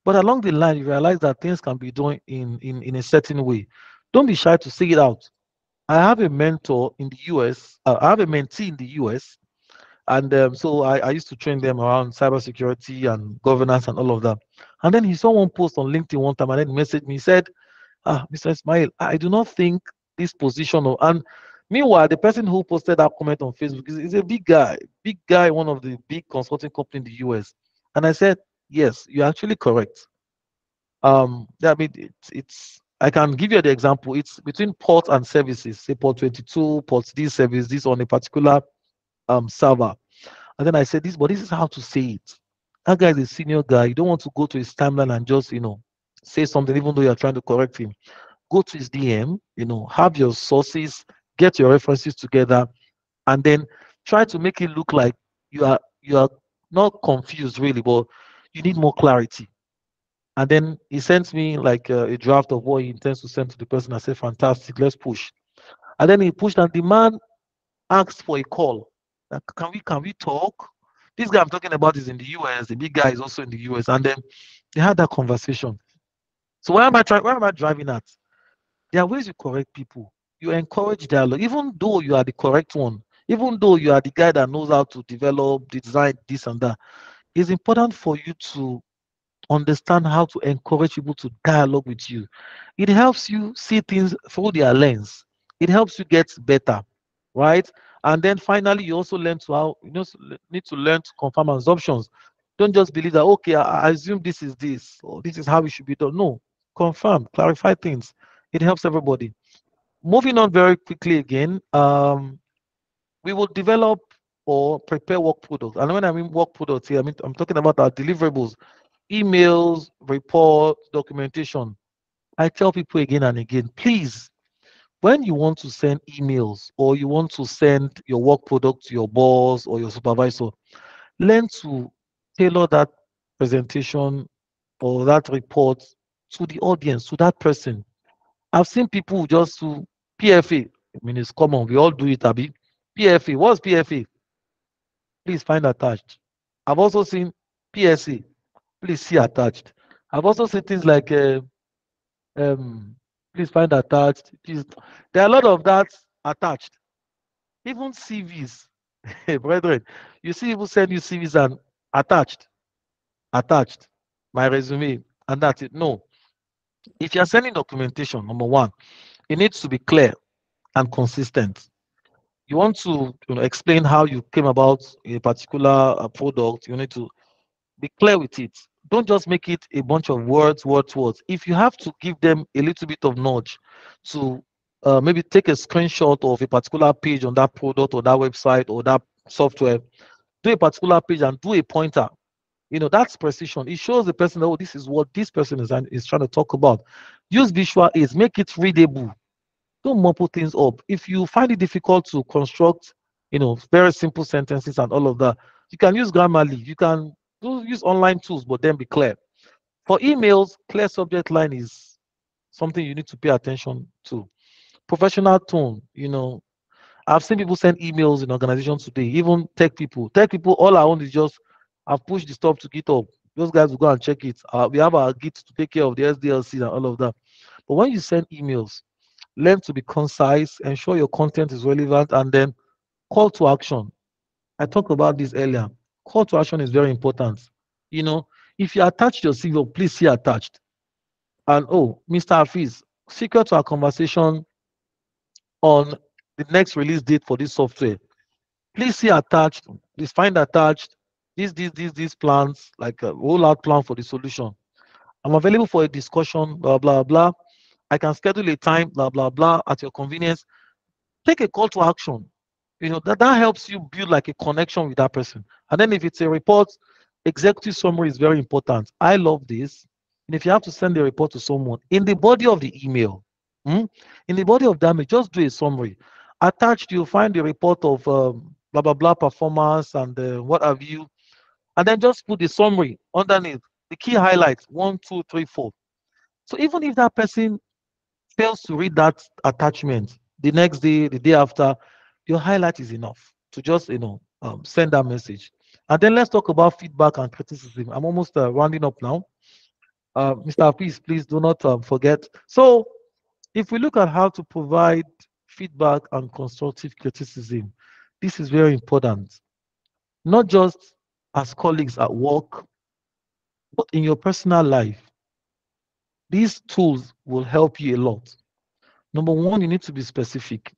but along the line, you realize that things can be done in a certain way. Don't be shy to say it out. I have a mentor in the US. I have a mentee in the US, And so I used to train them around cybersecurity and governance and all of that. And then he saw one post on LinkedIn one time and then he messaged me. He said, Mr. Ismail, I do not think this position of, and meanwhile, the person who posted that comment on Facebook is a big guy, one of the big consulting company in the US. And I said, yes, you're actually correct. Yeah, I mean, it's I can give you the example. It's between port and services, say port 22, port this service, this on a particular server. And then I said this, but this is how to say it. That guy is a senior guy. You don't want to go to his timeline and just, say something, even though you're trying to correct him. Go to his DM, have your sources, get your references together, and then try to make it look like you are not confused really, but you need more clarity. And then he sent me like a draft of what he intends to send to the person. I said, fantastic, let's push. And then he pushed, and the man asked for a call. Like, can we talk? This guy I'm talking about is in the US. The big guy is also in the US. And then they had that conversation. So where am I driving at? There are ways you correct people. You encourage dialogue, even though you are the correct one, even though you are the guy that knows how to develop, design this and that. It's important for you to understand how to encourage people to dialogue with you. It helps you see things through their lens. It helps you get better, right? And then finally, you also learn to how need to learn to confirm assumptions. Don't just believe that okay, I assume this is this or this is how it should be done. No, confirm, clarify things. It helps everybody. Moving on very quickly again, we will develop or prepare work products. And when I mean work products here, I'm talking about our deliverables, emails, reports, documentation. I tell people again and again, please, when you want to send emails or you want to send your work product to your boss or your supervisor, learn to tailor that presentation or that report to the audience, to that person. I've seen people just to PFA. I mean, it's common. We all do it, Abby. PFA. What's PFA? Please find attached. I've also seen PSA. Please see attached. I've also seen things like um, please find attached. Please. There are a lot of that attached. Even CVs, brethren. You see people send you CVs and attached, attached. My resume, and that's it. No. If you're sending documentation, number one, it needs to be clear and consistent. You want to explain how you came about a particular product. You need to be clear with it. Don't just make it a bunch of words. If you have to give them a little bit of nudge to maybe take a screenshot of a particular page on that product or that website or that software, do a particular page and do a pointer. That's precision. It shows the person that, oh, this is what this person is trying to talk about. Use visual aids, make it readable. Don't mumble things up. If you find it difficult to construct, very simple sentences and all of that, you can use Grammarly. You can use online tools, but then be clear. For emails, clear subject line is something you need to pay attention to. Professional tone, I've seen people send emails in organizations today, even tech people. Tech people, all I want is just, I've pushed the stuff to GitHub. Those guys will go and check it. We have our Git to take care of the SDLC and all of that. But when you send emails, learn to be concise, ensure your content is relevant, and then call to action. I talked about this earlier. Call to action is very important. If you attach your CV, please see attached. And oh, Mr. Hafiz, secret to our conversation on the next release date for this software. Please see attached. Please find attached these plans, like a rollout plan for the solution. I'm available for a discussion, blah blah blah. I can schedule a time, blah blah blah, at your convenience. Take a call to action. That helps you build like a connection with that person. And then if it's a report, executive summary is very important. I love this. And if you have to send a report to someone, in the body of the email, in the body of that, just do a summary. Attached, you'll find the report of blah blah blah performance and what have you, and then just put the summary underneath, the key highlights, 1, 2, 3, 4. So even if that person fails to read that attachment the next day, the day after, your highlight is enough to just send that message. And then let's talk about feedback and criticism. I'm almost rounding up now. Mr. Please do not forget. So if we look at how to provide feedback and constructive criticism, this is very important. not just as colleagues at work, but in your personal life. These tools will help you a lot. Number one, you need to be specific.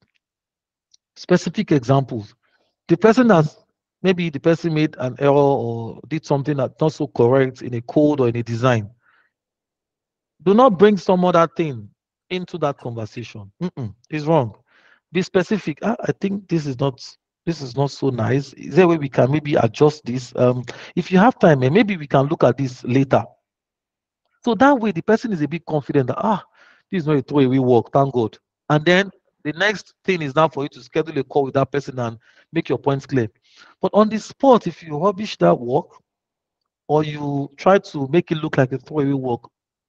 Specific examples. The person has maybe the person made an error or did something that's not so correct in a code or in a design. Do not bring some other thing into that conversation. It's wrong. Be specific. I think this is not so nice. Is there a way we can maybe adjust this? If you have time, maybe we can look at this later. So that way the person is a bit confident that this is not a throwaway work, thank God. And then the next thing is now for you to schedule a call with that person and make your points clear. But on the spot, if you rubbish that work or you try to make it look like a throwaway work,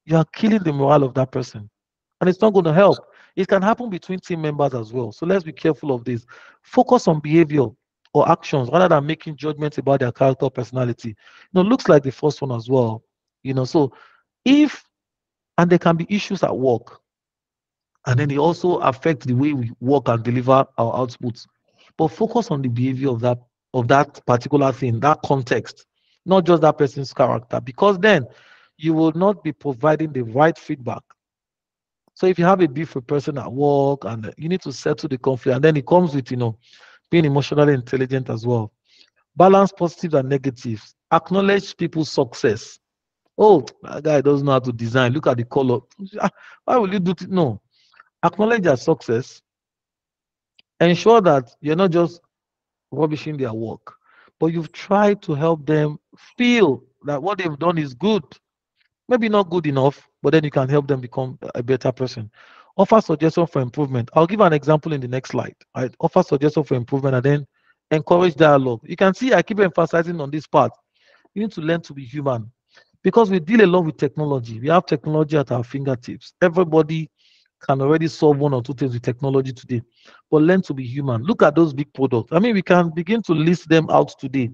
you are killing the morale of that person. And it's not going to help. It can happen between team members as well. So let's be careful of this. Focus on behavior or actions rather than making judgments about their character or personality. Looks like the first one as well. So if and there can be issues at work, and then they also affect the way we work and deliver our outputs. But focus on the behavior of that particular thing, that context, not just that person's character, because then you will not be providing the right feedback. So if you have a beef with a person at work and you need to settle the conflict, and then it comes with being emotionally intelligent as well. Balance positives and negatives. Acknowledge people's success. Oh, that guy doesn't know how to design. Look at the color. Why will you do it? No. Acknowledge their success. Ensure that you're not just rubbishing their work, but you've tried to help them feel that what they've done is good. Maybe not good enough, but then you can help them become a better person. Offer suggestion for improvement. I'll give an example in the next slide. I offer suggestion for improvement and then encourage dialogue. You can see I keep emphasizing on this part. You need to learn to be human because we deal a lot with technology. We have technology at our fingertips. Everybody can already solve one or two things with technology today, but learn to be human. Look at those big products. I mean, we can begin to list them out today.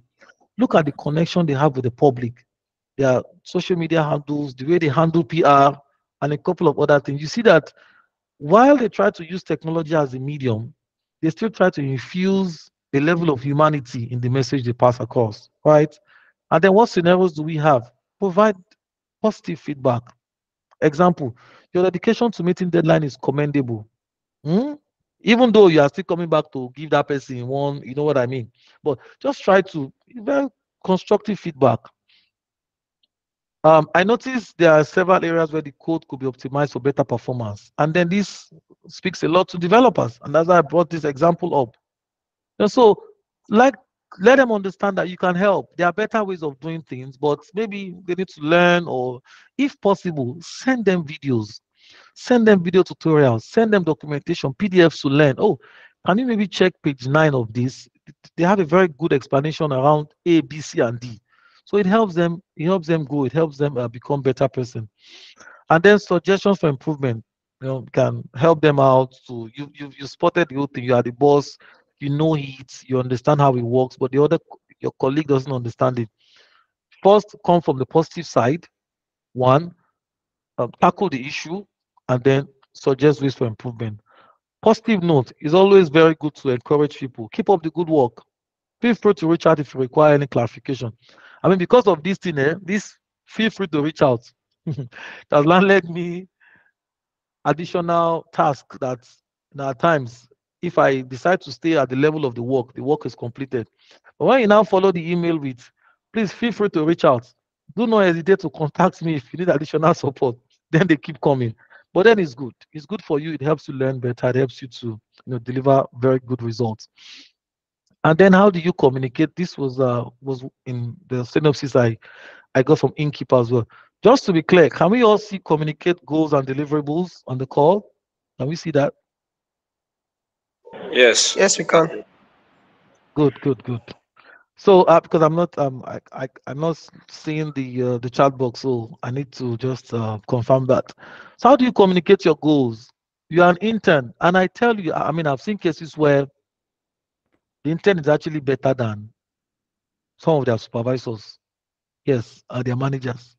Look at the connection they have with the public, their social media handles, the way they handle PR, and a couple of other things. You see that while they try to use technology as a medium, they still try to infuse a level of humanity in the message they pass across, right? And then what scenarios do we have? Provide positive feedback. Example, your dedication to meeting deadline is commendable. Hmm? Even though you are still coming back to give that person one, you know what I mean? But just try to very constructive feedback. I noticed there are several areas where the code could be optimized for better performance. And then this speaks a lot to developers. And that's why I brought this example up. And so, like, let them understand that you can help. There are better ways of doing things, but maybe they need to learn, or if possible, send them videos, send them video tutorials, send them documentation, PDFs to learn. Oh, can you maybe check page 9 of this? They have a very good explanation around A, B, C, and D. So it helps them grow, it helps them become better person. And then suggestions for improvement, can help them out. To you spotted the whole thing. You are the boss, you know it, you understand how it works, but your colleague doesn't understand it. First, come from the positive side. One, tackle the issue, and then suggest ways for improvement. Positive note is always very good to encourage people. Keep up the good work. Feel free to reach out if you require any clarification. I mean, because of this thing, this feel free to reach out. It has landed me additional task that at times, if I decide to stay at the level of the work is completed. But when you now follow the email with, please feel free to reach out. Do not hesitate to contact me if you need additional support. Then they keep coming. But then it's good. It's good for you. It helps you learn better. It helps you to deliver very good results. And then how do you communicate? This was in the synopsis I got from Innkeeper as well. Just to be clear, can we all see communicate goals and deliverables on the call? Can we see that? Yes. Yes, we can. Good, good, good. So because I'm not seeing the chat box, so I need to just confirm that. So how do you communicate your goals? You are an intern, and I tell you, I mean, I've seen cases where the intern is actually better than some of their supervisors. Yes, their managers.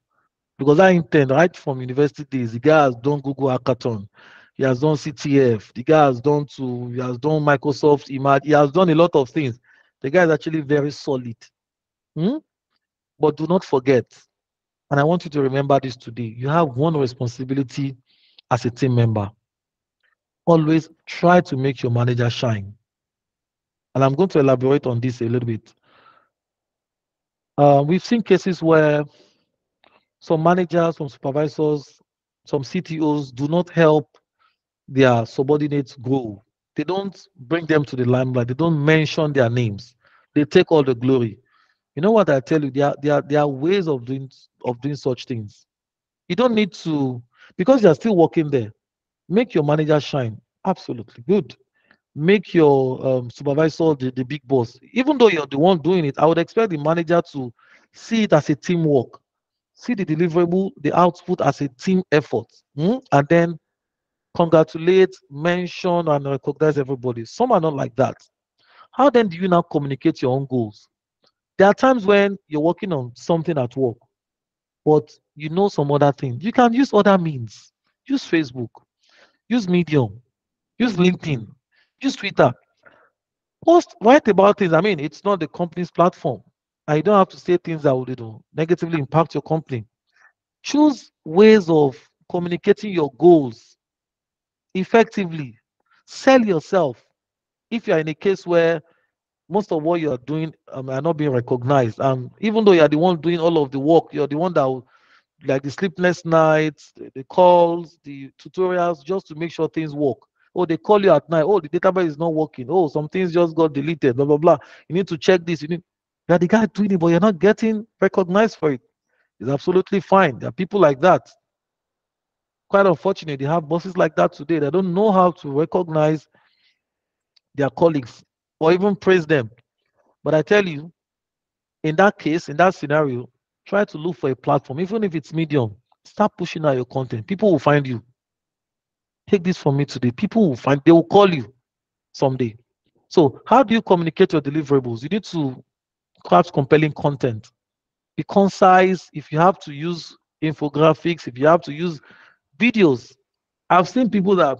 Because I intend right from university days, the guy has done Google Hackathon, he has done CTF, the guy has done Microsoft Image, he has done a lot of things. The guy is actually very solid. Hmm? But do not forget, and I want you to remember this today, you have one responsibility as a team member. Always try to make your manager shine. And I'm going to elaborate on this a little bit. We've seen cases where some managers, some supervisors, some CTOs do not help their subordinates grow. They don't bring them to the limelight. They don't mention their names. They take all the glory. You know what I tell you? There are ways of doing such things. You don't need to, because you're still working there. Make your manager shine. Absolutely good. Make your supervisor the big boss. Even though you're the one doing it, I would expect the manager to see it as a teamwork, see the deliverable, the output as a team effort, and then congratulate, mention, and recognize everybody. Some are not like that. How then do you now communicate your own goals? There are times when you're working on something at work, but you know some other thing. You can use other means. Use Facebook, use Medium, use LinkedIn, use Twitter. Post, write about things. I mean, it's not the company's platform. And you don't have to say things that would negatively impact your company. Choose ways of communicating your goals effectively. Sell yourself. If you're in a case where most of what you're doing are not being recognized, and even though you're the one doing all of the work, you're the one that will, like the sleepless nights, the calls, the tutorials, just to make sure things work. Oh, they call you at night. Oh, the database is not working. Oh, some things just got deleted. Blah blah blah. You need to check this. You're the guy doing it, but you're not getting recognized for it. It's absolutely fine. There are people like that. Quite unfortunate. They have bosses like that today. They don't know how to recognize their colleagues or even praise them. But I tell you, in that case, in that scenario, try to look for a platform, even if it's medium. Start pushing out your content. People will find you. Take this from me today. People will find, they will call you someday. So, how do you communicate your deliverables? You need to craft compelling content. Be concise. If you have to use infographics, if you have to use videos, I've seen people that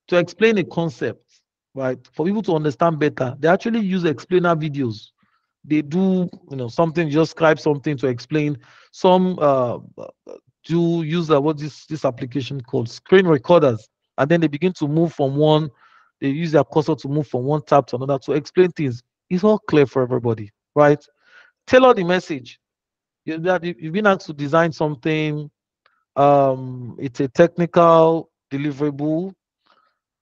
to explain a concept, right, for people to understand better, they actually use explainer videos. They do, something, just scribe something to explain. Some do use what this application called screen recorders, and then they begin to move from one. They use their cursor to move from one tab to another to explain things. It's all clear for everybody, right? Tailor the message. You've been asked to design something. It's a technical deliverable.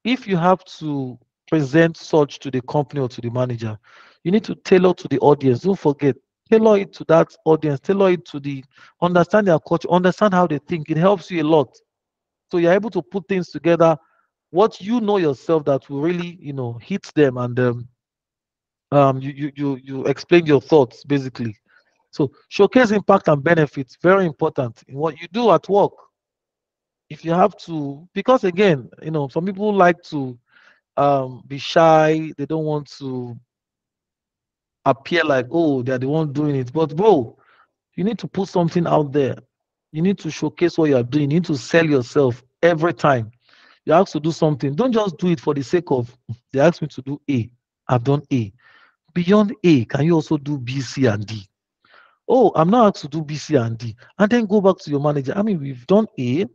If you have to present such to the company or to the manager, you need to tailor to the audience. Don't forget, tailor it to that audience, tailor it to the understand their culture, understand how they think. It helps you a lot. So you're able to put things together, what you know yourself that will really, hit them, and you explain your thoughts basically. So showcase impact and benefits, very important in what you do at work. If you have to, because again, some people like to be shy. They don't want to appear like, oh, they're the one doing it. But bro, you need to put something out there. You need to showcase what you're doing. You need to sell yourself every time. You're asked to do something. Don't just do it for the sake of they asked me to do A. I've done A. Beyond A, can you also do B, C, and D? Oh, I'm not asked to do B, C, and D. And then go back to your manager. I mean, we've done A,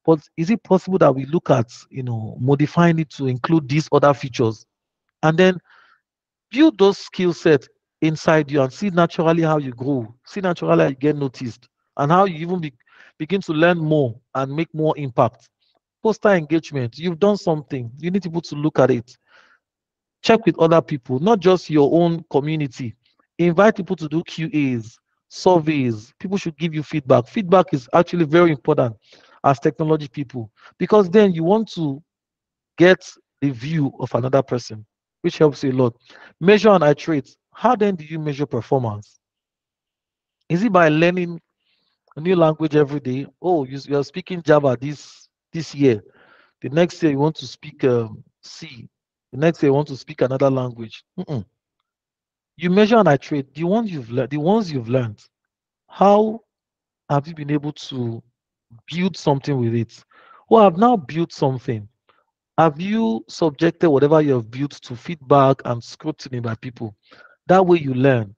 but is it possible that we look at, modifying it to include these other features? And then build those skill sets inside you and see naturally how you grow, see naturally how you get noticed, and how you even begin to learn more and make more impact. Poster engagement, you've done something, you need people to look at it. Check with other people, not just your own community. Invite people to do QAs, surveys. People should give you feedback. Feedback is actually very important as technology people, because then you want to get the view of another person, which helps you a lot. Measure and iterate. How then do you measure performance? Is it by learning a new language every day? Oh, you're speaking Java this year. The next year you want to speak C. The next year you want to speak another language. You measure and iterate. The ones you've learned. How have you been able to build something with it? Well, I've now built something. Have you subjected whatever you have built to feedback and scrutiny by people? That way you learn.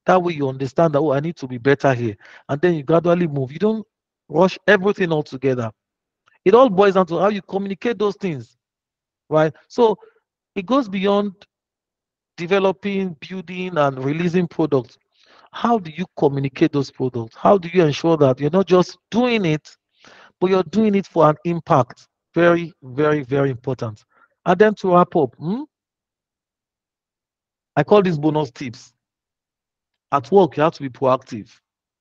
That way you understand that, oh, I need to be better here. And then you gradually move. You don't rush everything all together. It all boils down to how you communicate those things, right? So it goes beyond developing, building, and releasing products. How do you communicate those products? How do you ensure that you're not just doing it, but you're doing it for an impact? Very, very, very important. And then to wrap up, I call these bonus tips. At work, you have to be proactive.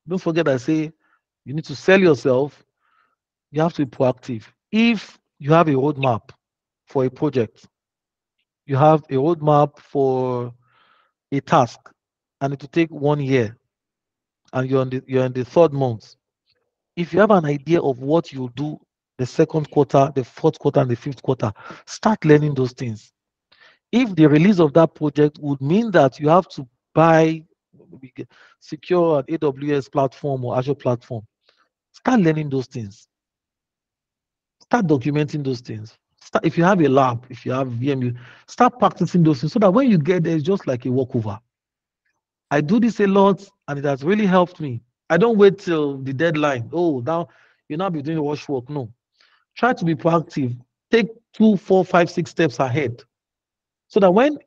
Don't forget, I say you need to sell yourself. You have to be proactive. If you have a roadmap for a project, you have a roadmap for a task, and it will take 1 year, and you're in the third month. If you have an idea of what you'll do the second quarter, the fourth quarter, and the fifth quarter, start learning those things. If the release of that project would mean that you have to buy, secure an AWS platform or Azure platform, start learning those things. Start documenting those things. If you have a lab, if you have VMU, start practicing those things so that when you get there, it's just like a walkover. I do this a lot and it has really helped me. I don't wait till the deadline. Oh, now you're not be doing rush work. No. Try to be proactive. Take 2, 4, 5, 6 steps ahead. So that when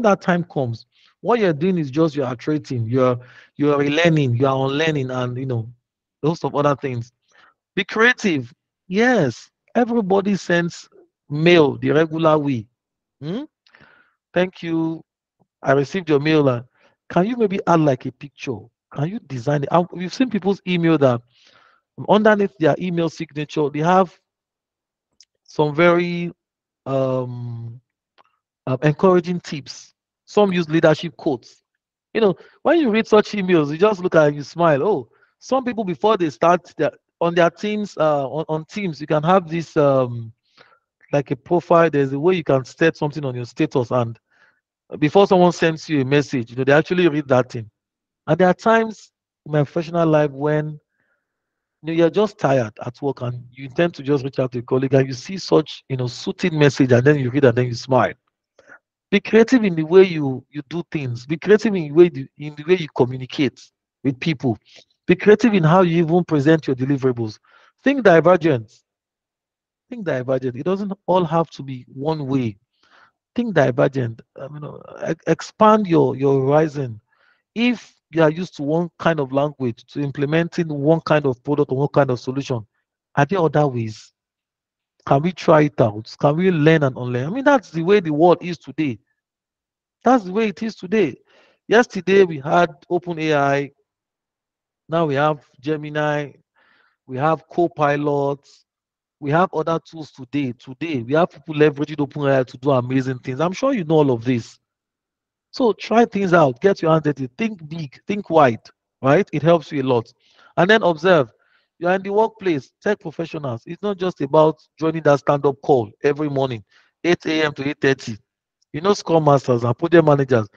that time comes, what you're doing is just you're iterating, you're relearning, you're unlearning, and those of other things. Be creative. Yes, everybody sends mail the regular way. Hmm? Thank you. I received your mail. Can you maybe add like a picture? Can you design it? We've seen people's email that underneath their email signature, they have some very um, encouraging tips. Some use leadership quotes. When you read such emails, you just look at it and you smile. Oh, some people before they start on their teams, on teams, you can have this like a profile. There's a way you can set something on your status, and before someone sends you a message, they actually read that thing. And there are times in my professional life when you're just tired at work and you intend to just reach out to a colleague and you see such soothing message and then you read and then you smile. Be creative in the way you do things. Be creative in the way you communicate with people. Be creative in how you even present your deliverables. Think divergent. Think divergent. It doesn't all have to be one way. Think divergent. Expand your horizon. If you are used to one kind of language to implementing one kind of product or one kind of solution, are there other ways? Can we try it out? Can we learn and unlearn? That's the way the world is today. That's the way it is today. Yesterday we had OpenAI. Now we have Gemini. We have Copilots. We have other tools today. Today we have people leveraging OpenAI to do amazing things. I'm sure you know all of this. So try things out. Get your hands dirty. Think big. Think wide. Right? It helps you a lot. And then observe. You are in the workplace. Tech professionals. It's not just about joining that stand-up call every morning, 8 a.m. to 8:30. Scrum masters and project managers.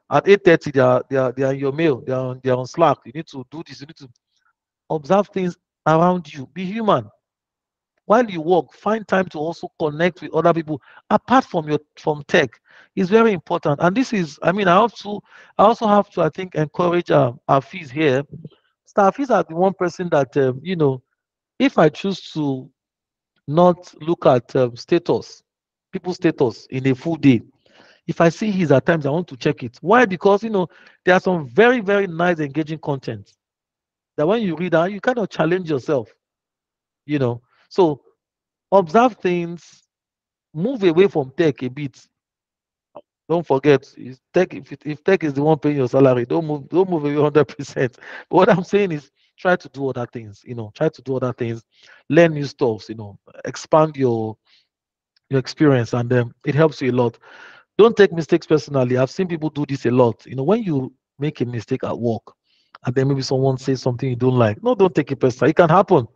At 8:30, they are in your mail. They are on Slack. You need to do this. You need to observe things around you. Be human. While you work, find time to also connect with other people apart from tech. It's very important. And this is, I also have to, I think, encourage our fees here. Staff fees are the one person that if I choose to not look at people's status in a full day, if I see his at times, I want to check it. Why? Because there are some very, very nice, engaging content that when you read that, you kind of challenge yourself. You know, so observe things, move away from tech a bit. Don't forget, tech. If tech is the one paying your salary, don't move away 100%. But what I'm saying is, try to do other things. Try to do other things, learn new stuff. Expand your experience, and it helps you a lot. Don't take mistakes personally. I've seen people do this a lot. When you make a mistake at work and then maybe someone says something you don't like, no, don't take it personal. It can happen.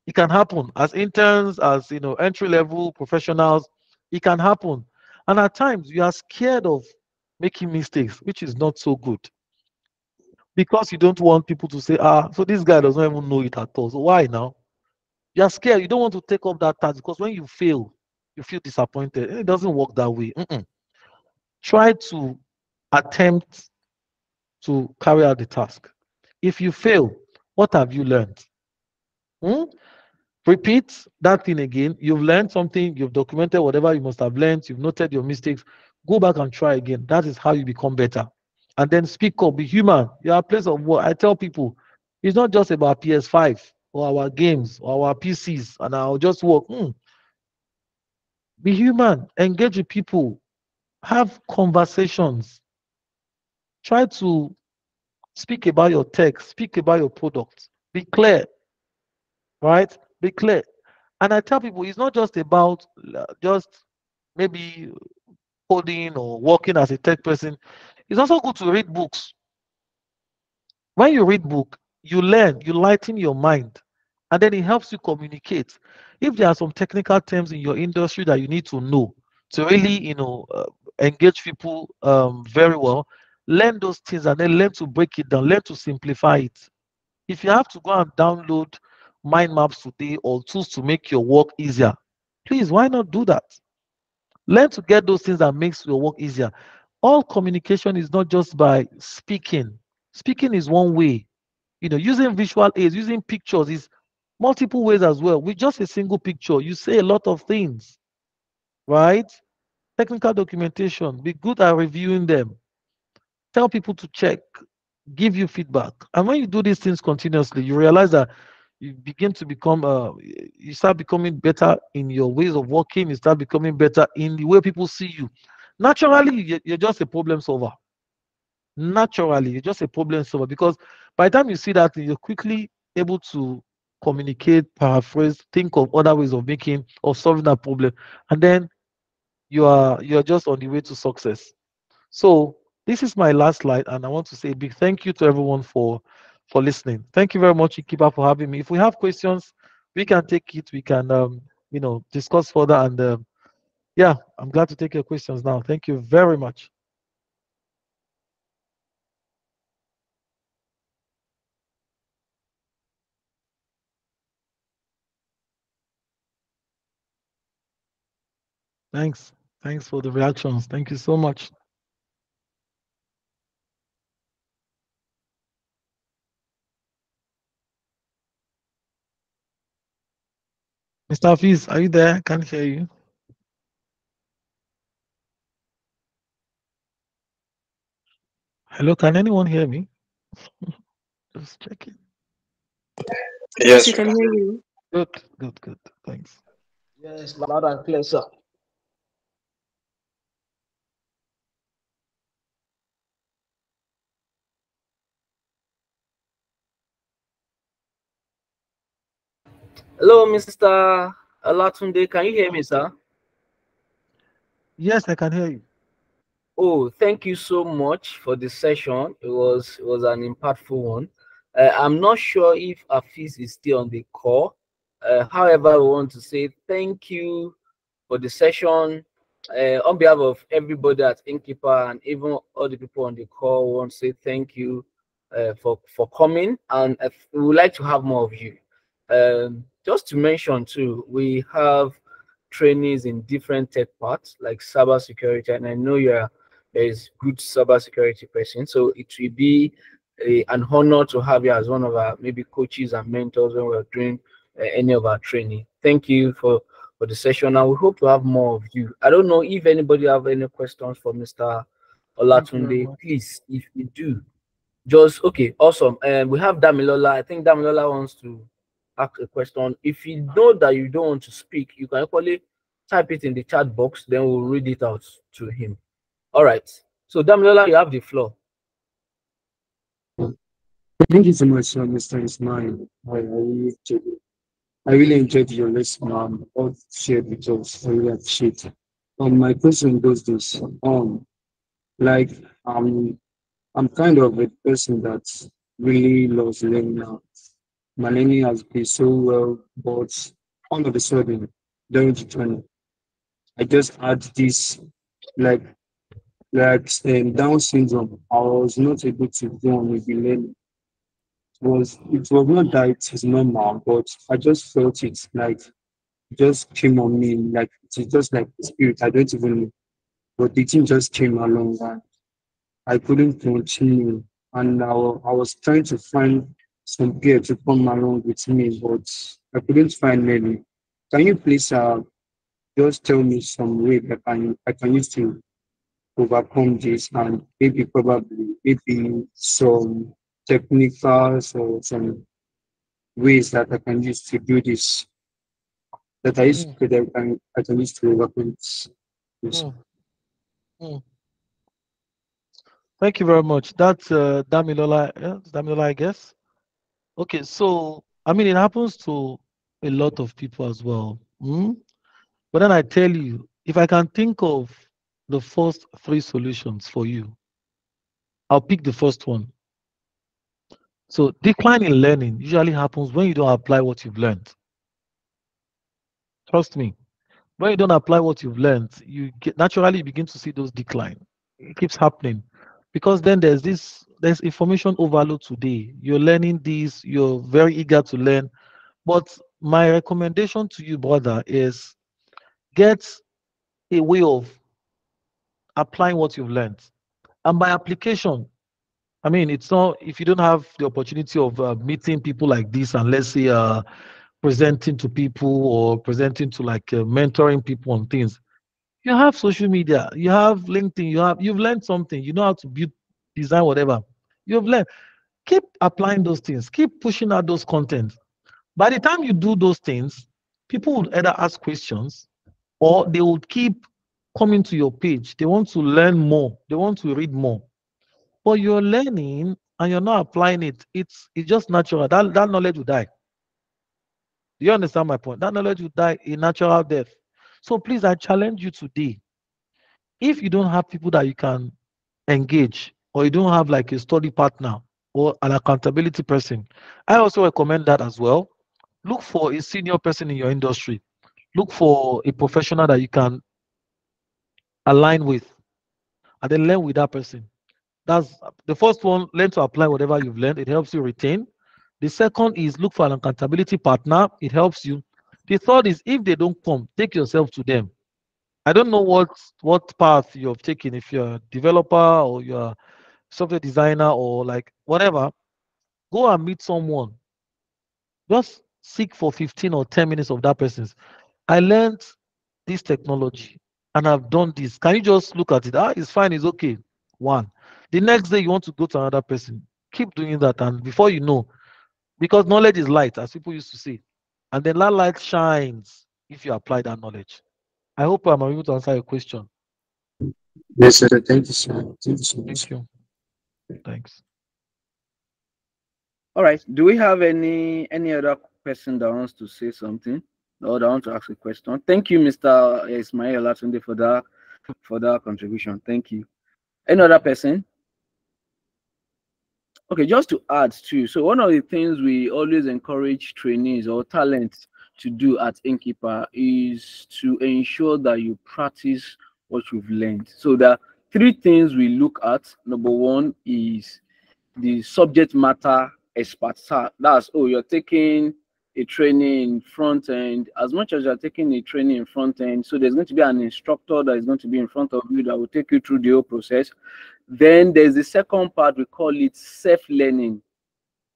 It can happen as interns, as entry level professionals. It can happen. And at times you are scared of making mistakes, which is not so good because you don't want people to say, so this guy doesn't even know it at all. So why now? You are scared. You don't want to take up that task because when you fail, you feel disappointed. It doesn't work that way. Try to attempt to carry out the task. If you fail, what have you learned? Hmm? Repeat that thing again. You've learned something, you've documented whatever you must have learned, you've noted your mistakes. Go back and try again. That is how you become better. And then speak up, be human. You're a place of work. I tell people, it's not just about PS5 or our games or our PCs and I'll just work. Be human, engage with people, have conversations, try to speak about your tech, speak about your product, be clear, right? Be clear. And I tell people it's not just about just maybe coding or working as a tech person. It's also good to read books. When you read book, you learn, you lighten your mind, and then it helps you communicate. If there are some technical terms in your industry that you need to know to really, engage people very well, learn those things and then learn to break it down, learn to simplify it. If you have to go and download mind maps today or tools to make your work easier, please, why not do that? Learn to get those things that makes your work easier. All communication is not just by speaking. Speaking is one way. Using visual aids, using pictures is multiple ways as well. With just a single picture, you say a lot of things, right? Technical documentation, be good at reviewing them. Tell people to check, give you feedback. And when you do these things continuously, you realize that you begin to become you start becoming better in your ways of working, you start becoming better in the way people see you. Naturally, you're just a problem solver. Naturally, you're just a problem solver because by the time you see that, you're quickly able to communicate, paraphrase, think of other ways of making or solving that problem, and then you're just on the way to success. So this is my last slide, and I want to say a big thank you to everyone for listening. Thank you very much, Ikiba, for having me. If we have questions, we can take it. We can discuss further, and yeah, I'm glad to take your questions now. Thank you very much. Thanks. Thanks for the reactions. Thank you so much. Mr. Hafiz, are you there? Can't hear you. Hello, can anyone hear me? Just checking. Yes, we Yes, we can can. hear you. Good, good, good. Thanks. Yes, loud and clear, sir. Hello, Mr. Alatunde. Can you hear me, sir? Yes, I can hear you. Oh, thank you so much for the session. It was an impactful one. I'm not sure if Afis is still on the call. However, I want to say thank you for the session. On behalf of everybody at Innkeeper and even all the people on the call, I want to say thank you for coming, and we would like to have more of you. Just to mention too, we have trainees in different tech parts like cyber security, and I know you're is good cybersecurity person. So it will be an honor to have you as one of our maybe coaches and mentors when we're doing any of our training. Thank you for the session, and we hope to have more of you. I don't know if anybody have any questions for Mr. Thank you very Olatunde. much. Please, if you do, just okay, awesome. And we have Damilola. I think Damilola wants to ask a question. If you know that you don't want to speak, you can actually type it in the chat box, then we'll read it out to him. All right. So Damilola, you have the floor. Thank you so much, Mr. Ismail. I really enjoyed your lesson. All shared with us. I really appreciate it. My question goes this. Like, I'm kind of a person that really loves learning now. My learning has been so well, but all of a sudden, during the training, I just had this like Down syndrome. I was not able to go on with the learning. It was not that it is normal, but I just felt it like it just came on me like it's just like the spirit. I don't even know, but the thing just came along. I couldn't continue, and I was trying to find some peer to come along with me, but I couldn't find any. Can you please just tell me some way that I can use to overcome this, and maybe probably maybe some technicals or some ways that I can use to do this, that I can use to overcome this. Yes. Mm, mm. Thank you very much. That's Damilola, yeah, Damilola, I guess. Okay, so I mean, it happens to a lot of people as well. But then I tell you, if I can think of the first three solutions for you, I'll pick the first one. So decline in learning usually happens when you don't apply what you've learned. Trust me. When you don't apply what you've learned, you get naturally you begin to see those decline. It keeps happening because then there's information overload today. You're learning this, you're very eager to learn. But my recommendation to you, brother, is get a way of applying what you've learned. And by application, I mean, it's not if you don't have the opportunity of meeting people like this, and let's say presenting to people or presenting to like mentoring people on things. You have social media, you have LinkedIn, you've learned something, you know how to build, design, whatever. You've learned. Keep applying those things, keep pushing out those content. By the time you do those things, people would either ask questions or they would keep coming to your page. They want to learn more, they want to read more. But you're learning and you're not applying it. It's just natural. That knowledge will die. Do you understand my point? That knowledge will die a natural death. So please, I challenge you today. If you don't have people that you can engage, or you don't have like a study partner or an accountability person, I also recommend that as well. Look for a senior person in your industry. Look for a professional that you can align with and then learn with that person. That's the first one. Learn to apply whatever you've learned. It helps you retain. The second is look for an accountability partner. It helps you. The third is if they don't come, take yourself to them. I don't know what path you've taken. If you're a developer or you're a software designer or like whatever, go and meet someone. Just seek for 15 or 10 minutes of that person's. I learned this technology and I've done this. Can you just look at it? Ah, it's fine, it's okay. One. The next day you want to go to another person. Keep doing that, and before you know, because knowledge is light, as people used to say, and then that light shines if you apply that knowledge. I hope I'm able to answer your question. Yes, sir. Thank you so much. Thank you so much. Thank you. Thanks. All right. Do we have any other person that wants to say something or that want to ask a question? Thank you, Mr. Ismail Latunde, for that contribution. Thank you. Any other person? Okay, just to add too. So one of the things we always encourage trainees or talents to do at Innkeeper is to ensure that you practice what you've learned. So there are three things we look at. Number one is the subject matter expert. That's, oh, you're taking a training in front end. As much as you're taking a training in front end, so there's going to be an instructor that is going to be in front of you that will take you through the whole process. Then there's the second part, we call it self-learning.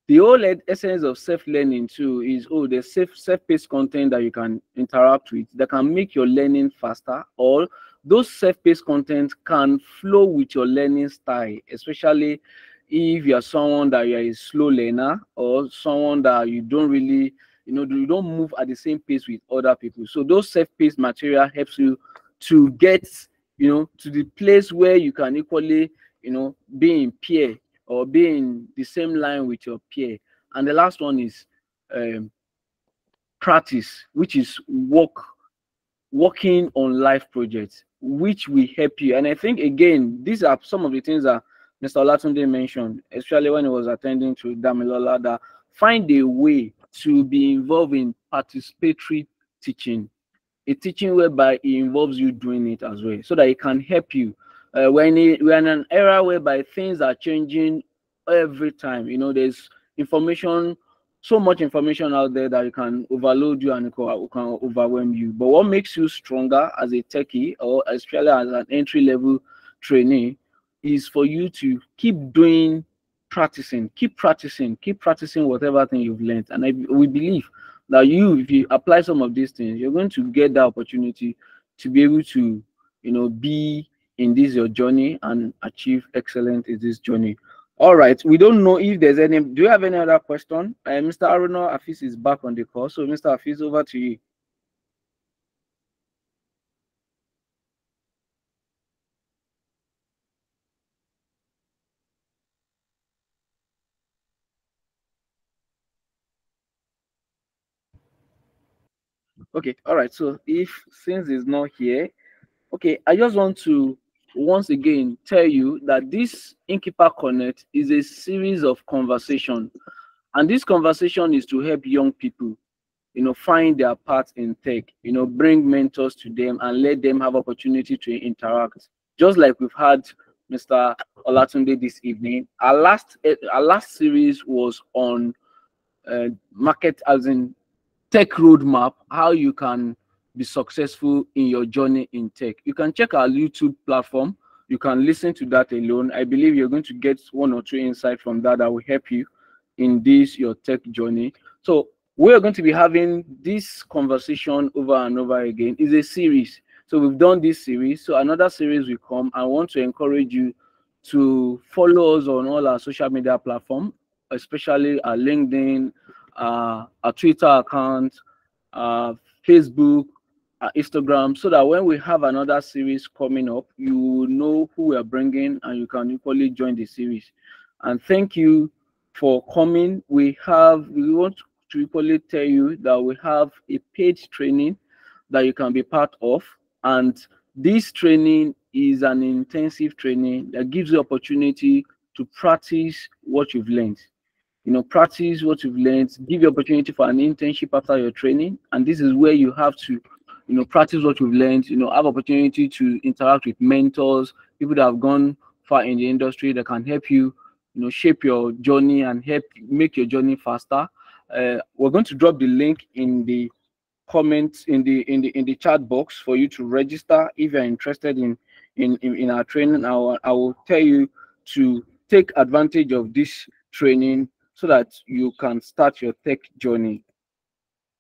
The whole essence of self-learning too is, oh, there's self-paced content that you can interact with that can make your learning faster, or those self-paced content can flow with your learning style, especially if you're someone that you're a slow learner or someone that you don't really, you don't move at the same pace with other people. So those self-paced material helps you to get, to the place where you can equally, be in peer or be in the same line with your peer. And the last one is practice, which is working on life projects, which will help you. And I think, again, these are some of the things that Mr. Olatunde mentioned, especially when he was attending to Damilola, that find a way to be involved in participatory teaching, a teaching whereby it involves you doing it as well, so that it can help you. We're in an era whereby things are changing every time. There's information, so much information out there that it can overload you and it can overwhelm you. But what makes you stronger as a techie, or especially as an entry-level trainee, is for you to keep doing keep practicing whatever thing you've learned. And we believe that if you apply some of these things, you're going to get that opportunity to be able to, be in this your journey and achieve excellence in this journey. All right, we don't know if there's any. Do you have any other question? Mr. Aruna Afis is back on the call, so Mr. Afis, over to you. Okay, all right. So since he's not here, okay, I just want to once again tell you that this Innkeeper Connect is a series of conversation, and this conversation is to help young people, find their path in tech, bring mentors to them and let them have opportunity to interact. Just like we've had Mr. Olatunde this evening. Our last series was on market, as in tech roadmap, how you can be successful in your journey in tech. You can check our YouTube platform. You can listen to that alone. I believe you're going to get one or two insights from that will help you in your tech journey. So we're going to be having this conversation over and over again. It's a series. So we've done this series. So another series will come. I want to encourage you to follow us on all our social media platforms, especially our LinkedIn, our Twitter account, Facebook, Instagram, so that when we have another series coming up, you will know who we are bringing and you can equally join the series. And thank you for coming. We want to equally tell you that we have a paid training that you can be part of, and this training is an intensive training that gives you opportunity to practice what you've learned. Practice what you've learned, give you opportunity for an internship after your training. And this is where you have to, practice what you've learned, have opportunity to interact with mentors, people that have gone far in the industry that can help you, shape your journey and help make your journey faster. We're going to drop the link in the comments in the chat box for you to register if you're interested in our training. I will tell you to take advantage of this training so that you can start your tech journey.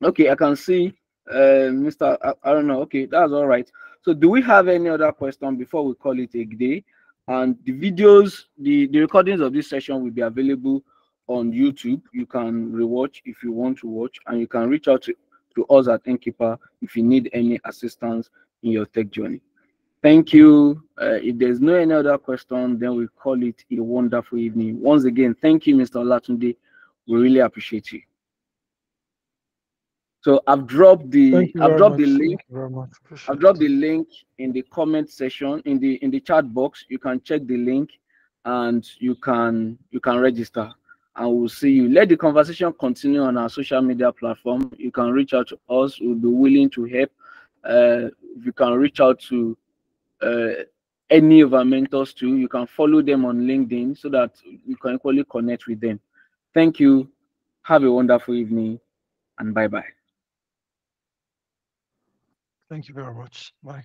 Okay, I can see Mr. I don't know. Okay, that's all right. So do we have any other question before we call it a day? And the videos, the recordings of this session will be available on YouTube. You can rewatch if you want to watch, and you can reach out to us at Innkeeper if you need any assistance in your tech journey. Thank you. If there's no any other question, then we call it a wonderful evening. Once again, thank you, Mr. Olatunde. We really appreciate you. So I've dropped the link. I've dropped the link in the comment section in the chat box. You can check the link and you can register. And we'll see you. Let the conversation continue on our social media platform. You can reach out to us. We'll be willing to help. You can reach out to any of our mentors too. You can follow them on LinkedIn so that you can equally connect with them. Thank you. Have a wonderful evening and bye-bye. Thank you very much. Bye.